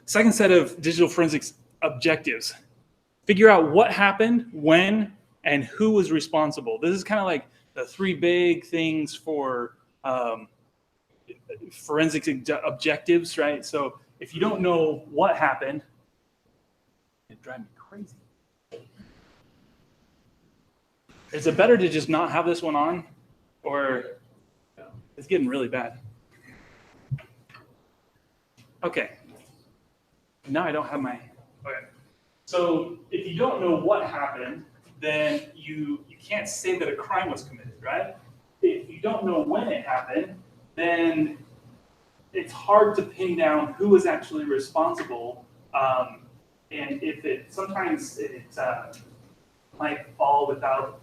[SPEAKER 1] Second set of digital forensics objectives. Figure out what happened, when, and who was responsible. This is kind of like the three big things for forensics objectives, right? So if you don't know what happened, it drives me crazy. Is it better to just not have this one on, or it's getting really bad? Okay. Now I don't have my. Okay. So if you don't know what happened, then you can't say that a crime was committed, right? If you don't know when it happened, then it's hard to pin down who was actually responsible. And if sometimes it might fall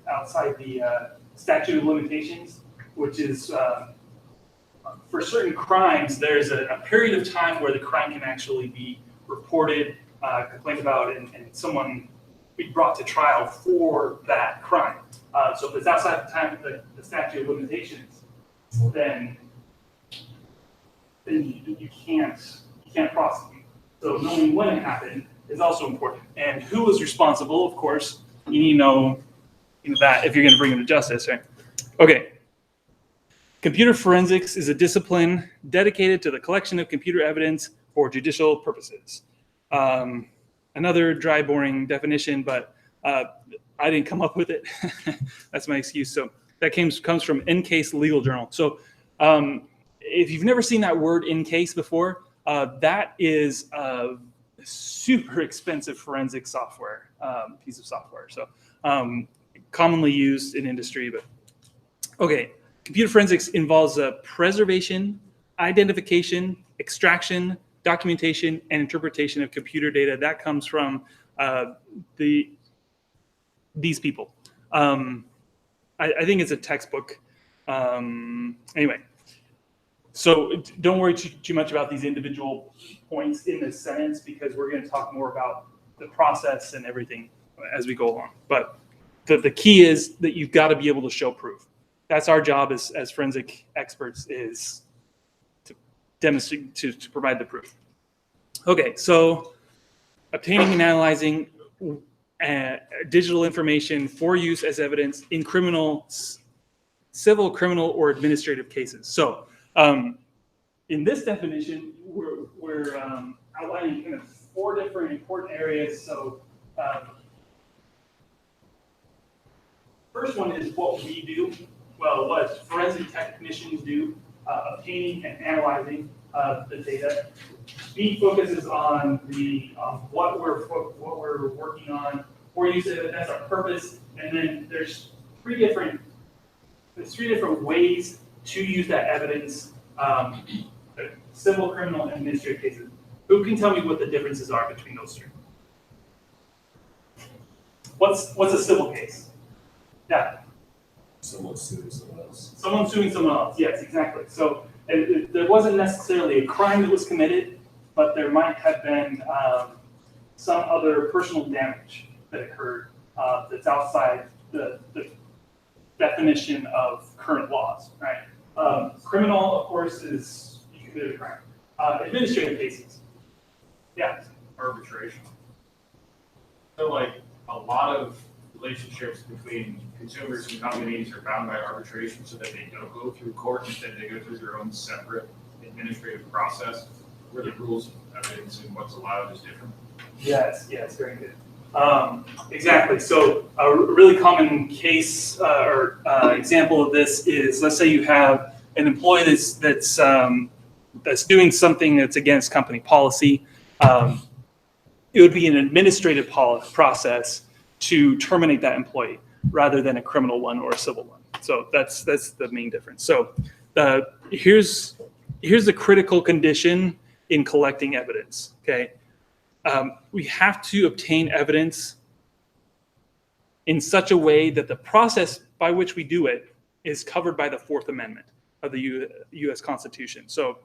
[SPEAKER 1] outside the statute of limitations, which is for certain crimes, there's a period of time where the crime can actually be reported, complained about, and someone be brought to trial for that crime. So if it's outside the time of the statute of limitations, then you can't prosecute. So knowing when it happened is also important. And who was responsible, of course, you need to know that if you're going to bring them to justice, right? Okay. Computer forensics is a discipline dedicated to the collection of computer evidence for judicial purposes. Another dry, boring definition, but I didn't come up with it. That's my excuse. So that comes from In-Case Legal Journal. So if you've never seen that word in case before, that is a super expensive forensic software, piece of software. So commonly used in industry, but okay. Computer forensics involves preservation, identification, extraction, documentation, and interpretation of computer data. That comes from these people. I think it's a textbook. Anyway, so don't worry too much about these individual points in this sentence, because we're going to talk more about the process and everything as we go along. But the key is that you've got to be able to show proof. That's our job as forensic experts, is to demonstrate to provide the proof. Okay, so obtaining and analyzing digital information for use as evidence in civil, criminal, or administrative cases. So in this definition, we're outlining kind of 4 different important areas. So first one is what we do, well, what forensic technicians do, obtaining and analyzing the data. B focuses on what we're working on, or use it as our purpose, and then there's three different ways to use that evidence: civil, criminal, and administrative cases. Who can tell me what the differences are between those 3? What's a civil case? Yeah.
[SPEAKER 7] Someone suing someone else.
[SPEAKER 1] Someone suing someone else. Yes, exactly. So there wasn't necessarily a crime that was committed, but there might have been some other personal damage that occurred that's outside the definition of current laws, right? Criminal, of course, is you committed a crime. Administrative cases. Yeah.
[SPEAKER 7] Arbitration. So like a lot of relationships between consumers and companies are bound by arbitration so that they don't go through court, instead they go through their own separate administrative process where the rules of evidence and what's allowed is different.
[SPEAKER 1] Yes, very good. Exactly. So a really common case or example of this is, let's say you have an employee that's doing something that's against company policy. It would be an administrative process to terminate that employee rather than a criminal one or a civil one. So that's the main difference. So here's the critical condition in collecting evidence. Okay, we have to obtain evidence in such a way that the process by which we do it is covered by the 4th Amendment of the U.S. Constitution. So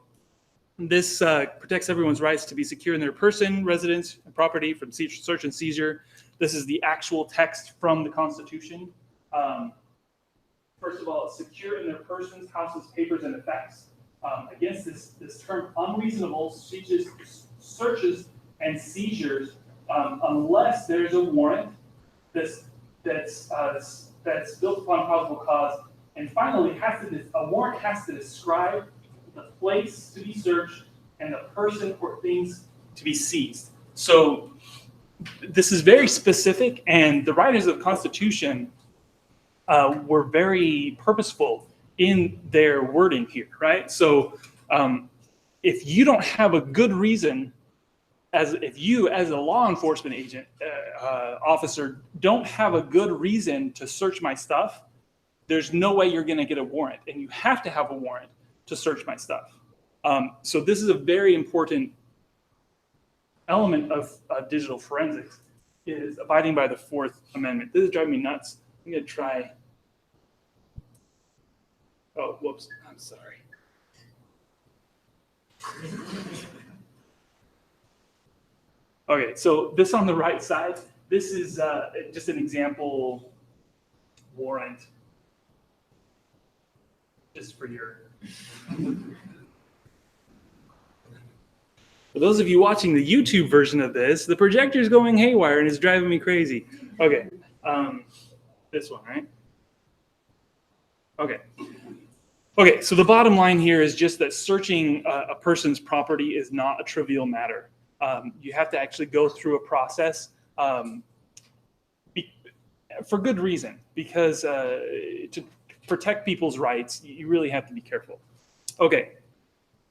[SPEAKER 1] this protects everyone's rights to be secure in their person, residence, and property from search and seizure. This is the actual text from the Constitution. First of all, secure in their persons, houses, papers, and effects. Against this term, unreasonable searches and seizures, unless there's a warrant that's built upon probable cause. And finally, a warrant has to describe the place to be searched and the person or things to be seized. So this is very specific, and the writers of the Constitution were very purposeful in their wording here, right? So if you don't have a good reason, if you as a law enforcement agent, officer, don't have a good reason to search my stuff, there's no way you're going to get a warrant, and you have to have a warrant to search my stuff. So this is a very important element of digital forensics, is abiding by the 4th Amendment. This is driving me nuts. I'm going to try. Oh, whoops. I'm sorry. Okay, so this on the right side, this is just an example warrant, just for your... For those of you watching the YouTube version of this, the projector is going haywire and it's driving me crazy. Okay, this one, right? Okay, so the bottom line here is just that searching a person's property is not a trivial matter. You have to actually go through a process for good reason, because to protect people's rights, you really have to be careful. Okay,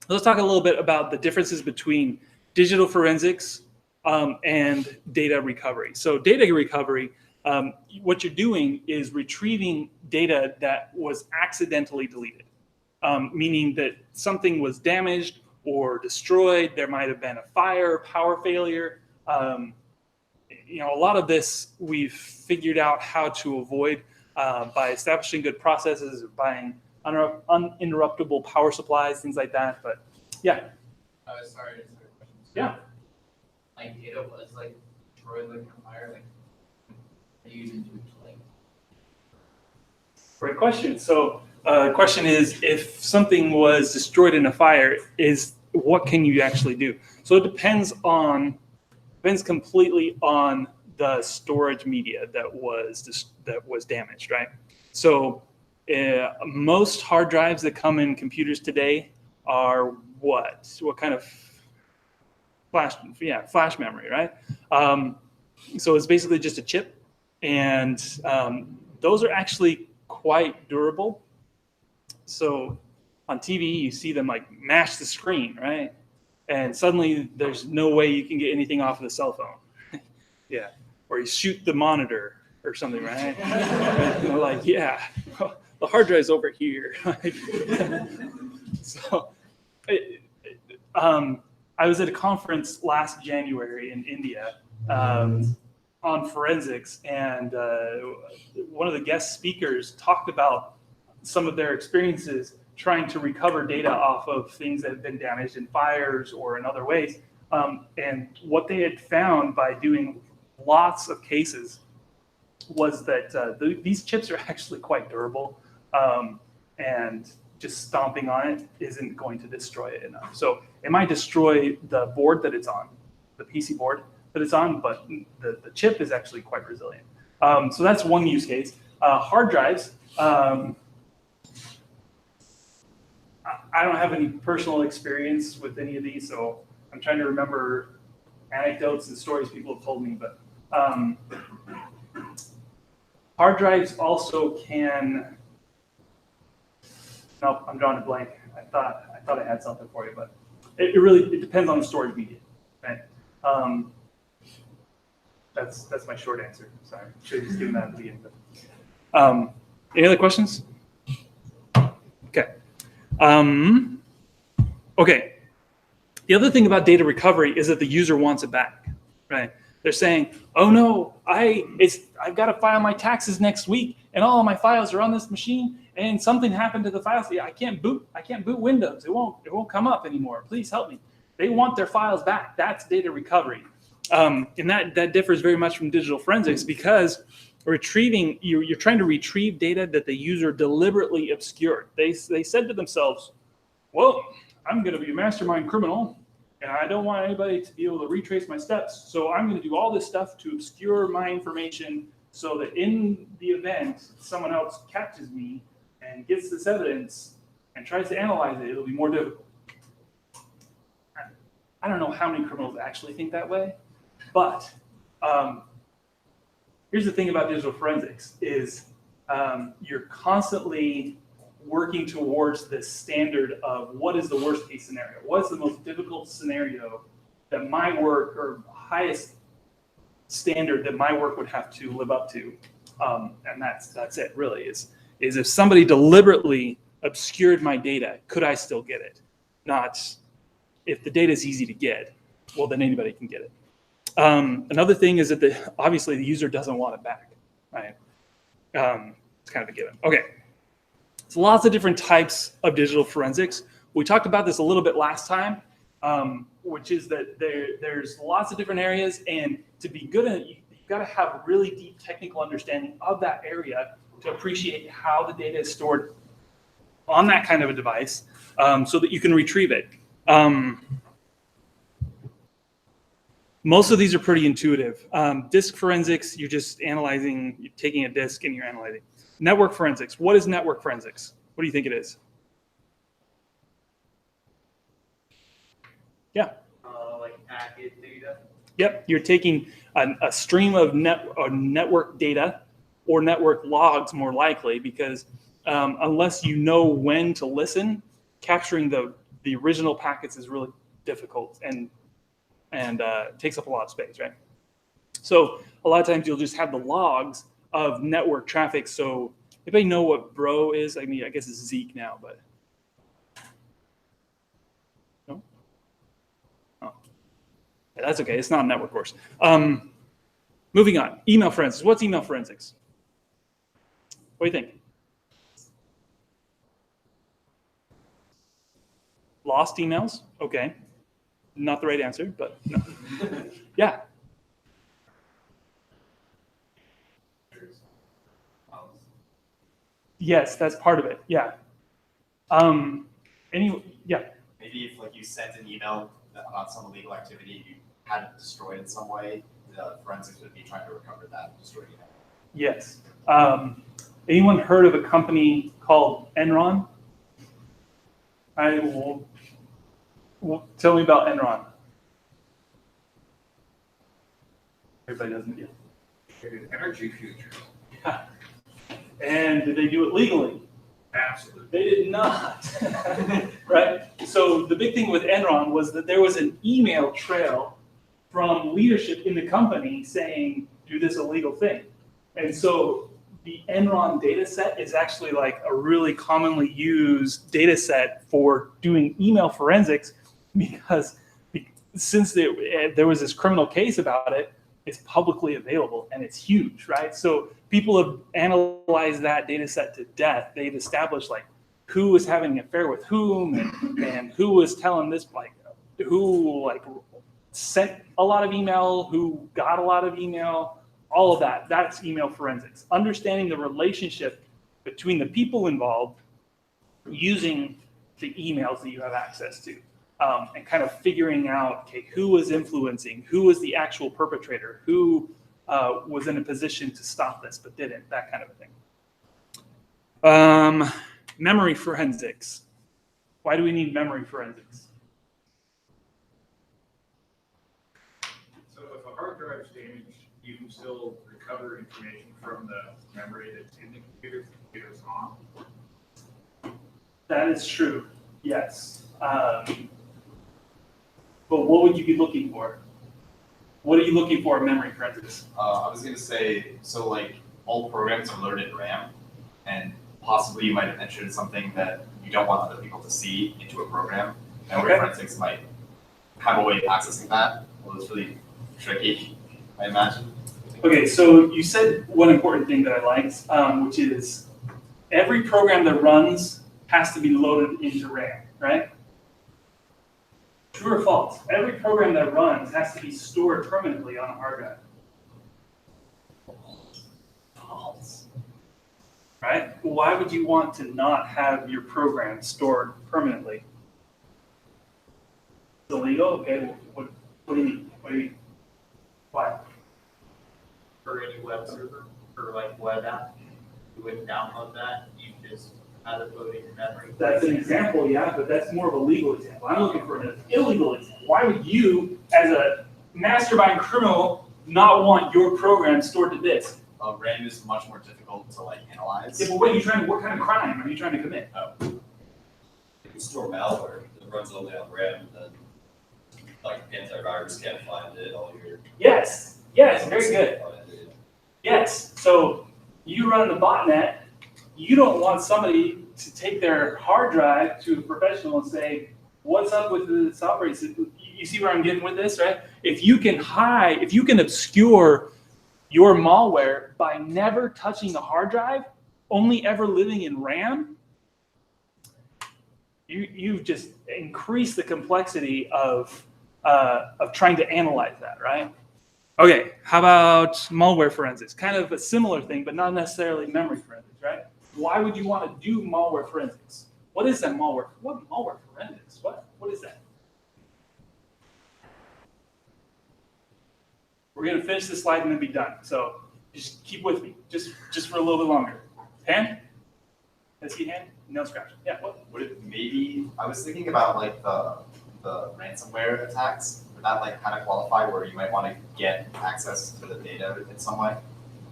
[SPEAKER 1] let's talk a little bit about the differences between digital forensics and data recovery. So data recovery, what you're doing is retrieving data that was accidentally deleted, meaning that something was damaged or destroyed. There might have been a fire, power failure. A lot of this we've figured out how to avoid by establishing good processes, buying uninterruptible power supplies, things like that. But yeah.
[SPEAKER 3] Sorry, just a question.
[SPEAKER 1] Yeah.
[SPEAKER 3] Like data was like destroyed like a fire, like used into like.
[SPEAKER 1] Great question. So, question is, if something was destroyed in a fire, is what can you actually do? So it depends completely on the storage media that was damaged, right? So most hard drives that come in computers today are what kind of flash memory, right? So it's basically just a chip, and those are actually quite durable. So on TV, you see them like mash the screen, right? And suddenly there's no way you can get anything off of the cell phone. Yeah. Or you shoot the monitor or something, right? And they're like, yeah, the hard drive's over here. So I was at a conference last January in India on forensics, and one of the guest speakers talked about some of their experiences trying to recover data off of things that had been damaged in fires or in other ways. And what they had found by doing lots of cases was that these chips are actually quite durable, and just stomping on it isn't going to destroy it enough. So it might destroy the board that it's on, the PC board that it's on, but the chip is actually quite resilient. So that's one use case. Hard drives. I don't have any personal experience with any of these, so I'm trying to remember anecdotes and stories people have told me, but hard drives also can. Nope, I'm drawing a blank. I thought I had something for you, but it really depends on the storage media, right? That's my short answer. Sorry, should have just given that at the beginning. But, any other questions? Okay. Okay. The other thing about data recovery is that the user wants it back, right? They're saying, "Oh no, I've got to file my taxes next week, and all of my files are on this machine, and something happened to the files. I can't boot Windows. It won't come up anymore. Please help me." They want their files back. That's data recovery, and that differs very much from digital forensics because retrieving you're trying to retrieve data that the user deliberately obscured. They said to themselves, "Well, I'm going to be a mastermind criminal, and I don't want anybody to be able to retrace my steps. So I'm going to do all this stuff to obscure my information so that in the event someone else catches me and gets this evidence and tries to analyze it, it'll be more difficult." I don't know how many criminals actually think that way, but here's the thing about digital forensics is you're constantly working towards this standard of what is the worst case scenario? What's the most difficult scenario that my work, or highest standard that my work would have to live up to? And that's it really, is if somebody deliberately obscured my data, could I still get it? Not if the data is easy to get, well, then anybody can get it. Another thing is that obviously the user doesn't want it back, right? It's kind of a given. Okay. So lots of different types of digital forensics. We talked about this a little bit last time, which is that there's lots of different areas, and to be good at it, you've got to have a really deep technical understanding of that area to appreciate how the data is stored on that kind of a device, so that you can retrieve it. Most of these are pretty intuitive. Disk forensics, you're just analyzing, you're taking a disk and you're analyzing. Network forensics. What is network forensics? What do you think it is? Yeah.
[SPEAKER 9] Like packet data.
[SPEAKER 1] Yep. You're taking a stream of network data or network logs, more likely, because unless you know when to listen, capturing the original packets is really difficult and takes up a lot of space, right? So a lot of times you'll just have the logs of network traffic. So anybody know what bro is? I mean, I guess it's Zeke now, but no? Oh, yeah, that's okay. It's not a network course. Moving on. Email forensics. What's email forensics? What do you think? Lost emails? Okay. Not the right answer, but no. Yeah. Yes, that's part of it. Yeah. Yeah.
[SPEAKER 2] Maybe maybe if like you sent an email about some illegal activity, you had it destroyed in some way, the forensics would be trying to recover that destroyed email.
[SPEAKER 1] Yes. Anyone heard of a company called Enron? Tell me about Enron. Everybody doesn't yet.
[SPEAKER 7] Energy futures.
[SPEAKER 1] Yeah. And did they do it legally?
[SPEAKER 7] Absolutely.
[SPEAKER 1] They did not. Right? So the big thing with Enron was that there was an email trail from leadership in the company saying, do this illegal thing. And so the Enron data set is actually like a really commonly used data set for doing email forensics because since there was this criminal case about it, it's publicly available and it's huge, right? So people have analyzed that data set to death. They've established like who was having an affair with whom and who was telling this, like who like sent a lot of email, who got a lot of email, all of that. That's email forensics. Understanding the relationship between the people involved using the emails that you have access to. And kind of figuring out, okay, who was influencing, who was the actual perpetrator, who was in a position to stop this but didn't, that kind of a thing. Memory forensics. Why do we need memory forensics?
[SPEAKER 7] So if a hard drive is damaged, you can still recover information from the memory that's in the computer if the computer's on.
[SPEAKER 1] That is true, yes. But what would you be looking for? What are you looking for in memory forensics?
[SPEAKER 2] I was gonna say, so like all programs are loaded in RAM, and possibly you might have entered something that you don't want other people to see into a program. Memory
[SPEAKER 1] Okay.
[SPEAKER 2] forensics might have a way of accessing that, although it's really tricky, I imagine.
[SPEAKER 1] Okay, so you said one important thing that I liked, which is every program that runs has to be loaded into RAM, right? True or false? Every program that runs has to be stored permanently on a hard drive. False. Right? Why would you want to not have your program stored permanently? It's illegal? Okay, what do you mean? What do you mean? Why?
[SPEAKER 9] For any web server, for like web app, you wouldn't download that, you just have it loaded in memory.
[SPEAKER 1] That's an example, yeah, but that's more of a legal example. I'm looking for an illegal example. Why would you, as a mastermind criminal, not want your program stored to disk?
[SPEAKER 2] RAM is much more difficult to like analyze.
[SPEAKER 1] Yeah, but what kind of crime are you trying to commit?
[SPEAKER 12] You can store malware that runs only on RAM, then like antivirus can't find it, all your.
[SPEAKER 1] Yes, very good. Yes, so you run the botnet, you don't want somebody to take their hard drive to a professional and say, what's up with this operating system? You see where I'm getting with this, right? If you can obscure your malware by never touching the hard drive, only ever living in RAM, you've just increased the complexity of trying to analyze that, right? Okay, how about malware forensics? Kind of a similar thing, but not necessarily memory forensics, right? Why would you want to do malware forensics? What is that malware? What malware forensics? What is that? We're going to finish this slide and then be done. So just keep with me, just for a little bit longer. Hand? Let's see hand? No scratch. Yeah, what?
[SPEAKER 2] Would it maybe, I was thinking about like the ransomware attacks. Would that like kind of qualify where you might want to get access to the data in some way?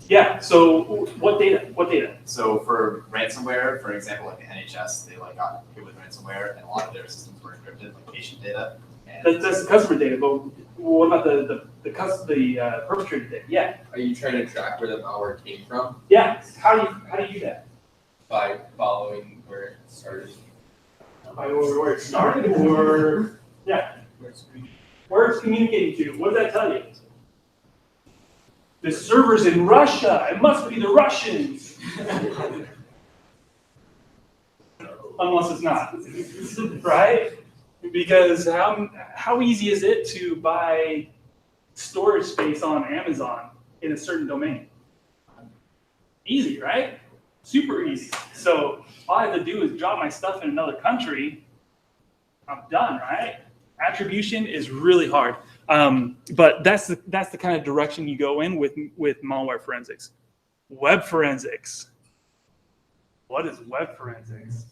[SPEAKER 1] Yeah, so what data? What data?
[SPEAKER 2] So for ransomware, for example, like the NHS, they like got hit with ransomware and a lot of their systems were encrypted, like patient data. And
[SPEAKER 1] That's the customer data, but what about the perpetrator data? Yeah,
[SPEAKER 11] Are you trying to track where the malware came from
[SPEAKER 1] yeah. How do you do that?
[SPEAKER 11] by following where it started?
[SPEAKER 1] By where it started, or yeah, where it's communicating to? What does that tell you? The server's in Russia. It must be the Russians. Unless it's not, right? Because how easy is it to buy storage space on Amazon in a certain domain? Easy, right? Super easy. So all I have to do is drop my stuff in another country, I'm done, right? Attribution is really hard. But that's the kind of direction you go in with malware forensics. Web forensics. What is web forensics?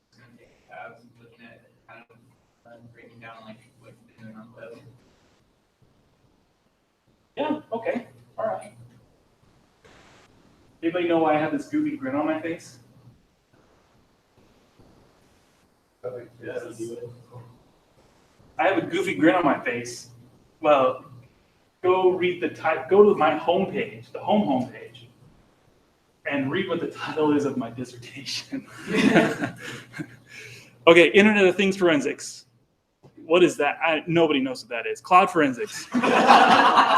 [SPEAKER 8] It's gonna take tabs and looking at kind of breaking down like what you're doing on the web.
[SPEAKER 1] Yeah, okay, all right. Anybody know why I have this goofy grin on my face? I have a goofy grin on my face. Well, go to my homepage, the homepage, and read what the title is of my dissertation. Okay, Internet of Things forensics. What is that? Nobody knows what that is. Cloud forensics.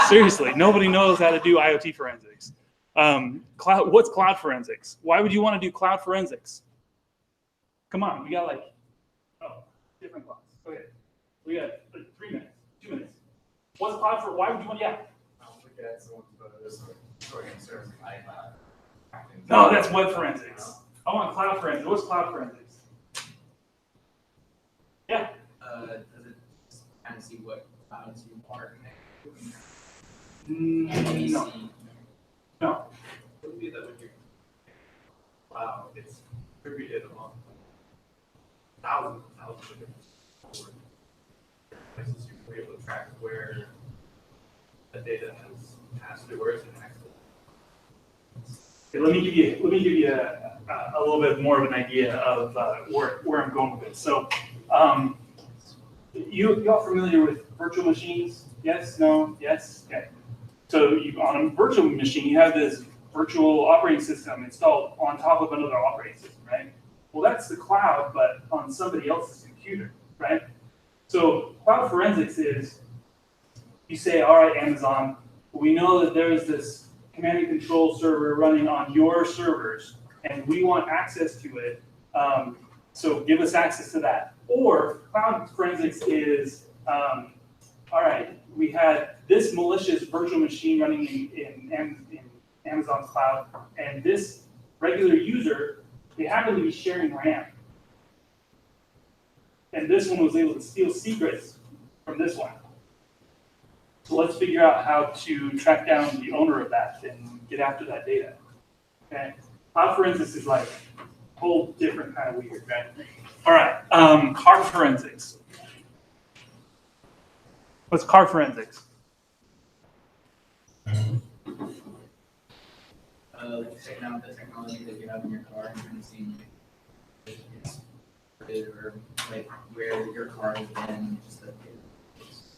[SPEAKER 1] Seriously, nobody knows how to do IoT forensics. What's cloud forensics? Why would you want to do cloud forensics? Come on, we got different clouds. Okay, we got 3 minutes, 2 minutes. What's cloud for? Why would you want? Yeah.
[SPEAKER 8] I'll look at someone's photos or storing and service iCloud.
[SPEAKER 1] No, that's web forensics. I want cloud forensics. What's cloud forensics? Yeah.
[SPEAKER 3] Does it kind of see what clouds you are connected
[SPEAKER 1] No. No.
[SPEAKER 4] It would be that when you're cloud, it's distributed among thousands of different places you can be able to track where the data has passed through, where it's been accessed.
[SPEAKER 1] Okay, let me give you a little bit more of an idea of where I'm going with it. So, you all familiar with virtual machines? Yes, no, yes, okay. So on a virtual machine, you have this virtual operating system installed on top of another operating system, right? Well, that's the cloud, but on somebody else's computer, right? So cloud forensics is, you say, all right, Amazon, we know that there is this command and control server running on your servers, and we want access to it, so give us access to that. Or cloud forensics is, all right, we had this malicious virtual machine running in Amazon's cloud, and this regular user, they happen to be sharing RAM. And this one was able to steal secrets from this one. So let's figure out how to track down the owner of that and get after that data. Okay? Cloud forensics is like a whole different kind of weird, right? All right, car forensics. What's car forensics?
[SPEAKER 3] like checking out the technology that you have in your car and kind of seeing or like where your car has been, just like.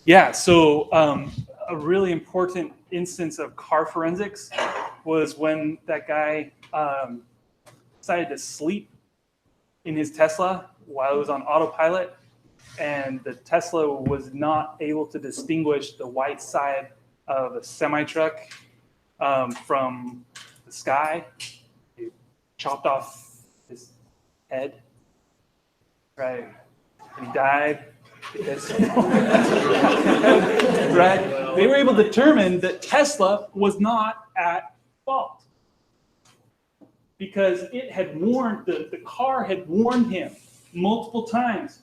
[SPEAKER 1] Yeah, so a really important instance of car forensics was when that guy decided to sleep in his Tesla while it was on autopilot, and the Tesla was not able to distinguish the white side of a semi-truck from the sky. He chopped off his head, right? And he died. Right? They were able to determine that Tesla was not at fault because it had warned, the car had warned him multiple times.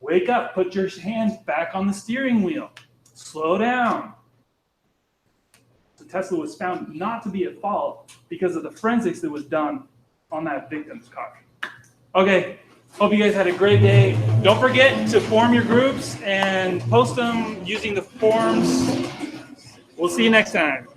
[SPEAKER 1] Wake up, put your hands back on the steering wheel, slow down. So Tesla was found not to be at fault because of the forensics that was done on that victim's car. Okay. Hope you guys had a great day. Don't forget to form your groups and post them using the forms. We'll see you next time.